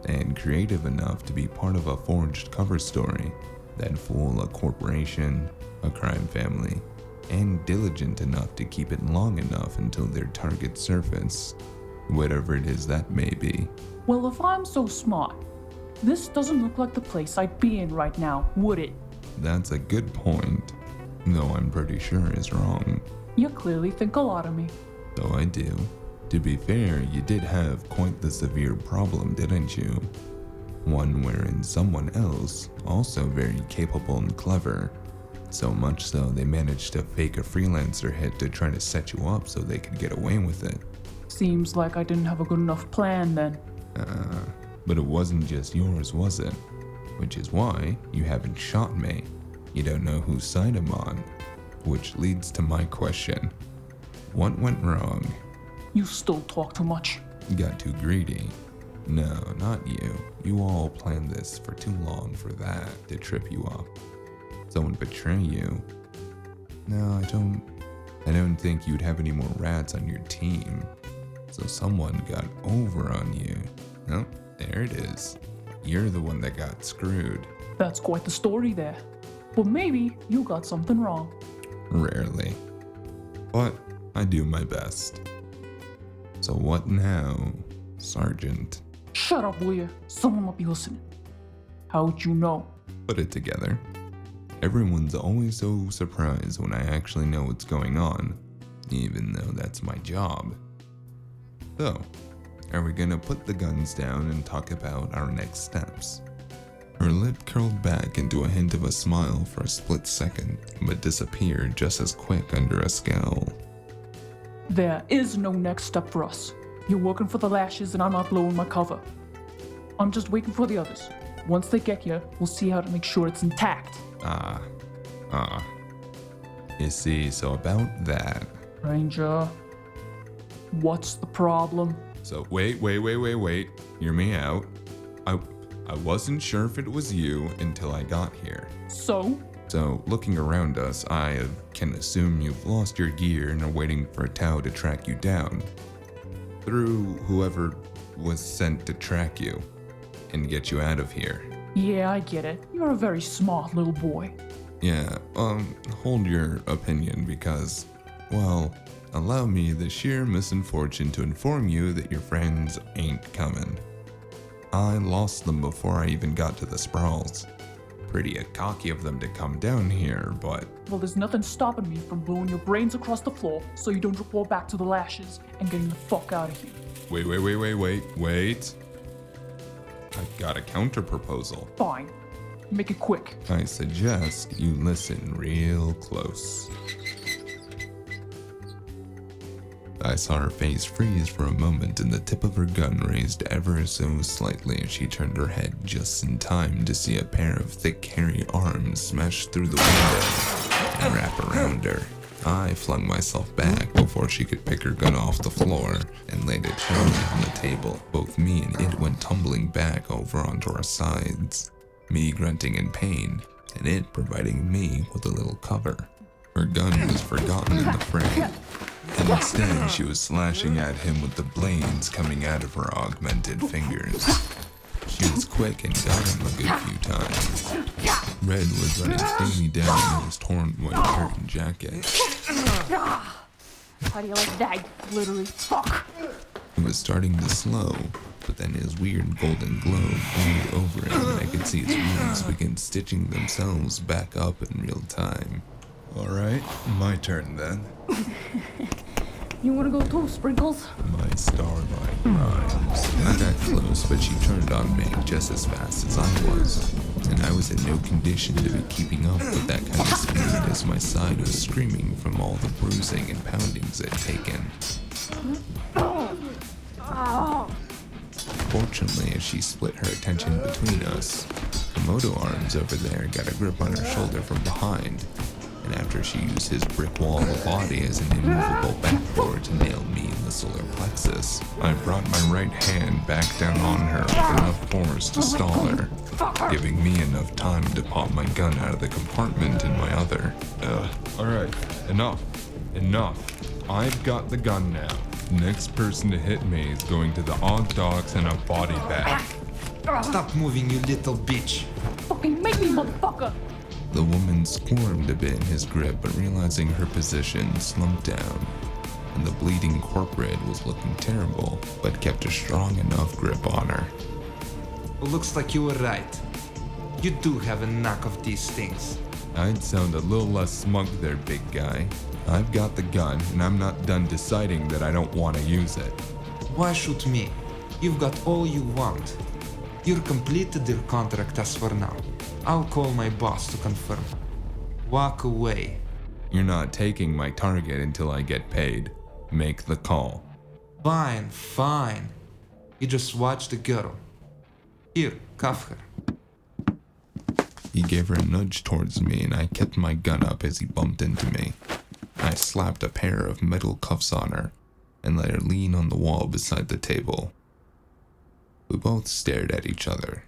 and creative enough to be part of a forged cover story that fool a corporation, a crime family, and diligent enough to keep it long enough until their target surface, whatever it is that may be. Well, if I'm so smart, this doesn't look like the place I'd be in right now, would it? That's a good point, though I'm pretty sure is wrong. You clearly think a lot of me. Though I do. To be fair, you did have quite the severe problem, didn't you? One wherein someone else, also very capable and clever, so much so they managed to fake a freelancer hit to try to set you up so they could get away with it. Seems like I didn't have a good enough plan then. But it wasn't just yours, was it? Which is why you haven't shot me. You don't know whose side I'm on. Which leads to my question. What went wrong? You still talk too much. Got too greedy. No, not you. You all planned this for too long for that to trip you up. Someone betray you. No, I don't think you'd have any more rats on your team. So someone got over on you. Oh, there it is. You're the one that got screwed. That's quite the story there. But maybe you got something wrong. Rarely. But I do my best. So what now, Sergeant? Shut up, will you? Someone might be listening. How'd you know? Put it together. Everyone's always so surprised when I actually know what's going on, even though that's my job. So, are we gonna put the guns down and talk about our next steps? Her lip curled back into a hint of a smile for a split second, but disappeared just as quick under a scowl. There is no next step for us. You're working for the lashes and I'm not blowing my cover. I'm just waiting for the others. Once they get here, we'll see how to make sure it's intact. You see, so about that. Ranger, what's the problem? So wait. Hear me out. I wasn't sure if it was you until I got here. So, looking around us, I can assume you've lost your gear and are waiting for a Tau to track you down. Through whoever was sent to track you and get you out of here. Yeah, I get it. You're a very smart little boy. Yeah, hold your opinion because, well, allow me the sheer misfortune to inform you that your friends ain't coming. I lost them before I even got to the sprawls. Pretty cocky of them to come down here, but... Well, there's nothing stopping me from blowing your brains across the floor so you don't report back to the lashes and getting the fuck out of here. Wait. I've got a counter proposal. Fine. Make it quick. I suggest you listen real close. I saw her face freeze for a moment and the tip of her gun raised ever so slightly as she turned her head just in time to see a pair of thick, hairy arms smash through the window and wrap around her. I flung myself back before she could pick her gun off the floor and laid it heavily on the table. Both me and it went tumbling back over onto our sides, me grunting in pain and it providing me with a little cover. Her gun was forgotten in the fray. And instead, she was slashing at him with the blades coming out of her augmented fingers. She was quick and got him a good few times. Red was running freely down in his torn white shirt and jacket. How do you like that, you glittery fuck? It was starting to slow, but then his weird golden glow played over him and I could see his wounds begin stitching themselves back up in real time. Alright, my turn then. You wanna go too, Sprinkles? My starlight rhymes. I got close, but she turned on me just as fast as I was. And I was in no condition to be keeping up with that kind of speed as my side was screaming from all the bruising and poundings I'd taken. Fortunately, as she split her attention between us, the moto arms over there got a grip on her shoulder from behind. And after she used his brick wall of a body as an immovable backboard to nail me in the solar plexus, I brought my right hand back down on her with enough force to stall her, giving me enough time to pop my gun out of the compartment in my other. Alright, enough. I've got the gun now. Next person to hit me is going to the odd dogs and a body bag. Stop moving, you little bitch. Fucking make me, motherfucker! The woman squirmed a bit in his grip, but realizing her position, slumped down. And the bleeding corporate was looking terrible, but kept a strong enough grip on her. Well, looks like you were right. You do have a knack of these things. I'd sound a little less smug there, big guy. I've got the gun, and I'm not done deciding that I don't want to use it. Why shoot me? You've got all you want. You're completed your contract as for now. I'll call my boss to confirm. Walk away. You're not taking my target until I get paid. Make the call. Fine, fine. You just watch the girl. Here, cuff her. He gave her a nudge towards me, and I kept my gun up as he bumped into me. I slapped a pair of metal cuffs on her and let her lean on the wall beside the table. We both stared at each other.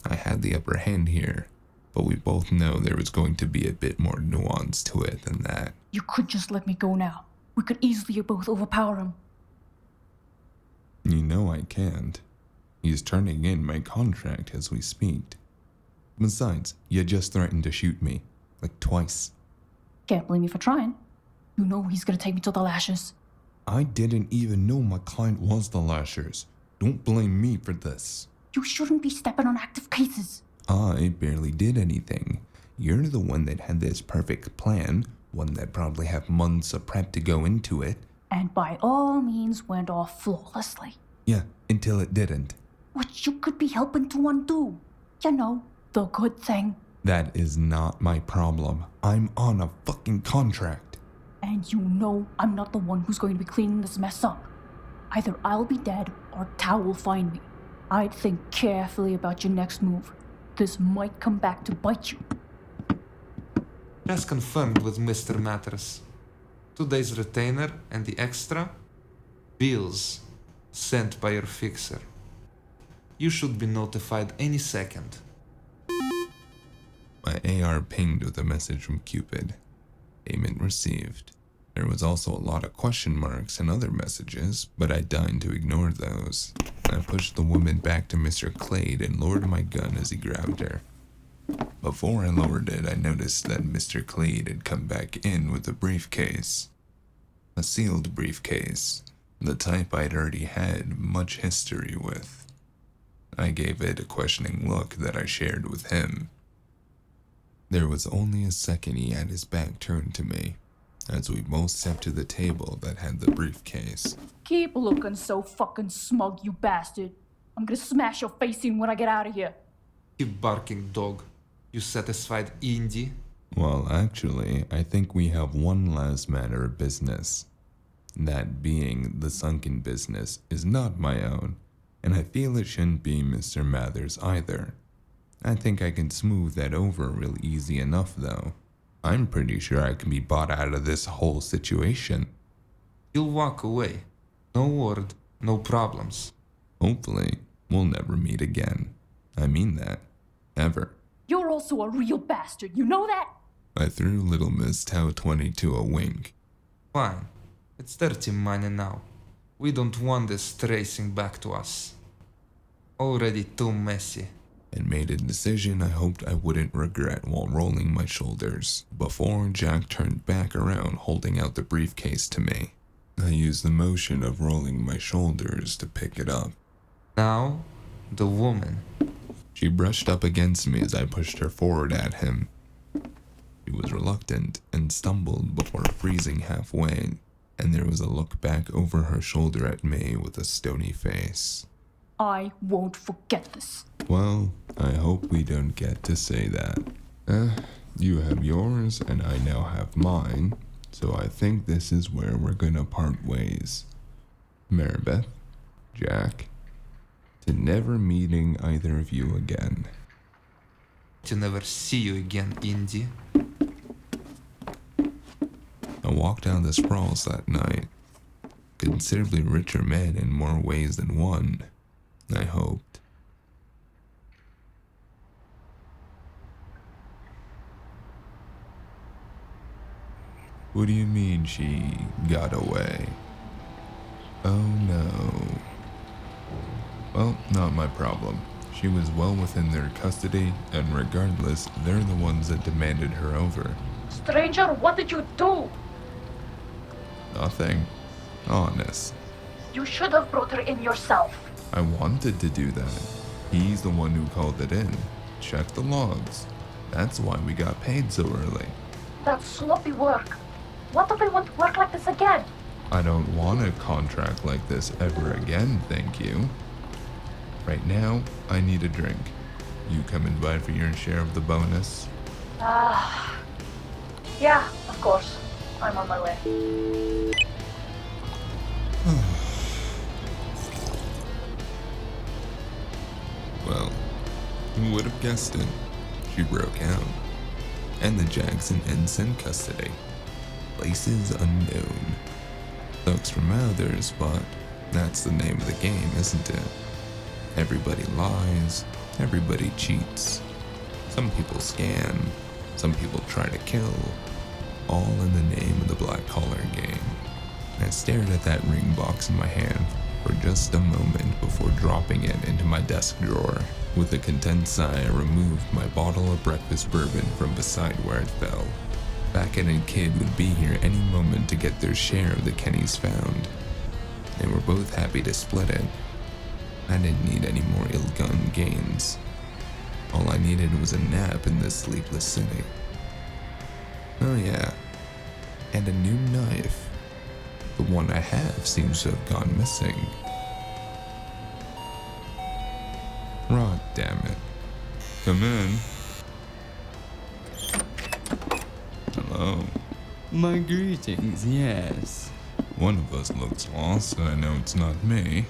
I had the upper hand here, but we both know there was going to be a bit more nuance to it than that. You could just let me go now. We could easily both overpower him. You know I can't. He's turning in my contract as we speak. Besides, you just threatened to shoot me, like twice. Can't blame me for trying. You know he's gonna take me to the lashes. I didn't even know my client was the Lashers. Don't blame me for this. You shouldn't be stepping on active cases. I barely did anything. You're the one that had this perfect plan, one that probably had months of prep to go into it. And by all means went off flawlessly. Yeah, until it didn't. Which you could be helping to undo. You know, the good thing. That is not my problem. I'm on a fucking contract. And you know I'm not the one who's going to be cleaning this mess up. Either I'll be dead or Tao will find me. I'd think carefully about your next move. This might come back to bite you. Just confirmed with Mr. Matters. 2 days retainer and the extra? Bills sent by your fixer. You should be notified any second. My AR pinged with a message from Cupid. Payment received. There was also a lot of question marks and other messages, but I deigned to ignore those. I pushed the woman back to Mr. Clade and lowered my gun as he grabbed her. Before I lowered it, I noticed that Mr. Clade had come back in with a briefcase. A sealed briefcase, the type I'd already had much history with. I gave it a questioning look that I shared with him. There was only a second he had his back turned to me, as we both stepped to the table that had the briefcase. Keep looking so fucking smug, you bastard. I'm gonna smash your face in when I get out of here. Keep barking, dog. You satisfied, Indy? Well, actually, I think we have one last matter of business. That being the sunken business is not my own, and I feel it shouldn't be Mr. Mather's either. I think I can smooth that over real easy enough, though. I'm pretty sure I can be bought out of this whole situation. You'll walk away. No word, no problems. Hopefully, we'll never meet again. I mean that. Ever. You're also a real bastard, you know that? I threw Little Miss Tau 22 a wink. Fine. It's dirty money now. We don't want this tracing back to us. Already too messy. And made a decision I hoped I wouldn't regret while rolling my shoulders, before Jack turned back around holding out the briefcase to me. I used the motion of rolling my shoulders to pick it up. Now, the woman. She brushed up against me as I pushed her forward at him. She was reluctant and stumbled before freezing halfway, and there was a look back over her shoulder at me with a stony face. I won't forget this. Well, I hope we don't get to say that. You have yours and I now have mine, so I think this is where we're gonna part ways. Maribeth, Jack, to never meeting either of you again. To never see you again, Indy. I walked down the sprawls that night. Considerably richer man in more ways than one, I hoped. What do you mean she got away? Oh no. Well, not my problem. She was well within their custody, and regardless, they're the ones that demanded her over. Stranger, what did you do? Nothing. Honest. You should have brought her in yourself. I wanted to do that. He's the one who called it in. Check the logs. That's why we got paid so early. That's sloppy work. What if I want to work like this again? I don't want a contract like this ever again, thank you. Right now, I need a drink. You coming by for your share of the bonus? Yeah, of course. I'm on my way. Well, who would have guessed it? She broke out. And the Jackson ends in custody. Places unknown. Sucks from others, but that's the name of the game, isn't it? Everybody lies, everybody cheats. Some people scam, some people try to kill. All in the name of the black collar game. I stared at that ring box in my hand for just a moment before dropping it into my desk drawer. With a content sigh, I removed my bottle of breakfast bourbon from beside where it fell. Beckett and Kid would be here any moment to get their share of the Kennys found. They were both happy to split it. I didn't need any more ill-gotten gains. All I needed was a nap in this sleepless city. Oh yeah, and a new knife. The one I have seems to have gone missing. Rod damn it. Come in. Hello. My greetings, yes. One of us looks lost, and I know it's not me.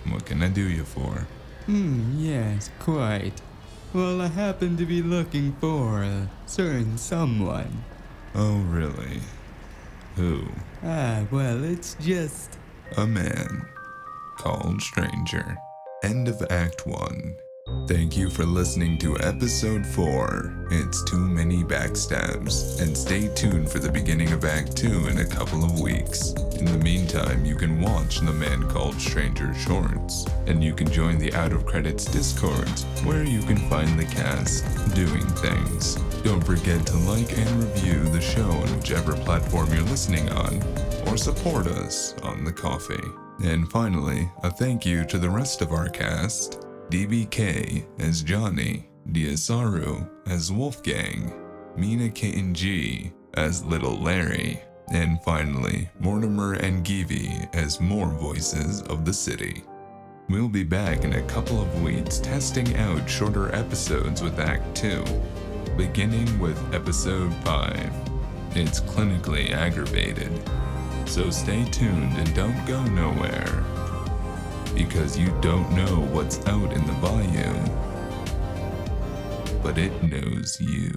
What can I do you for? Yes, quite. Well, I happen to be looking for a certain someone. Oh, really? Who? Well, it's just... A man called Stranger. End of Act 1. Thank you for listening to episode 4, It's Too Many Backstabs, and stay tuned for the beginning of Act 2 in a couple of weeks. In the meantime, you can watch The Man Called Stranger shorts, and you can join the Out of Credits Discord, where you can find the cast doing things. Don't forget to like and review the show on whichever platform you're listening on, or support us on the coffee. And finally, a thank you to the rest of our cast. DBK as Johnny, Diasaru as Wolfgang, Mina Kitten G as Little Larry, and finally, Mortimer and Givi as more voices of the city. We'll be back in a couple of weeks testing out shorter episodes with Act 2, beginning with episode 5. It's clinically aggravated, so stay tuned and don't go nowhere. Because you don't know what's out in the bayou, but it knows you.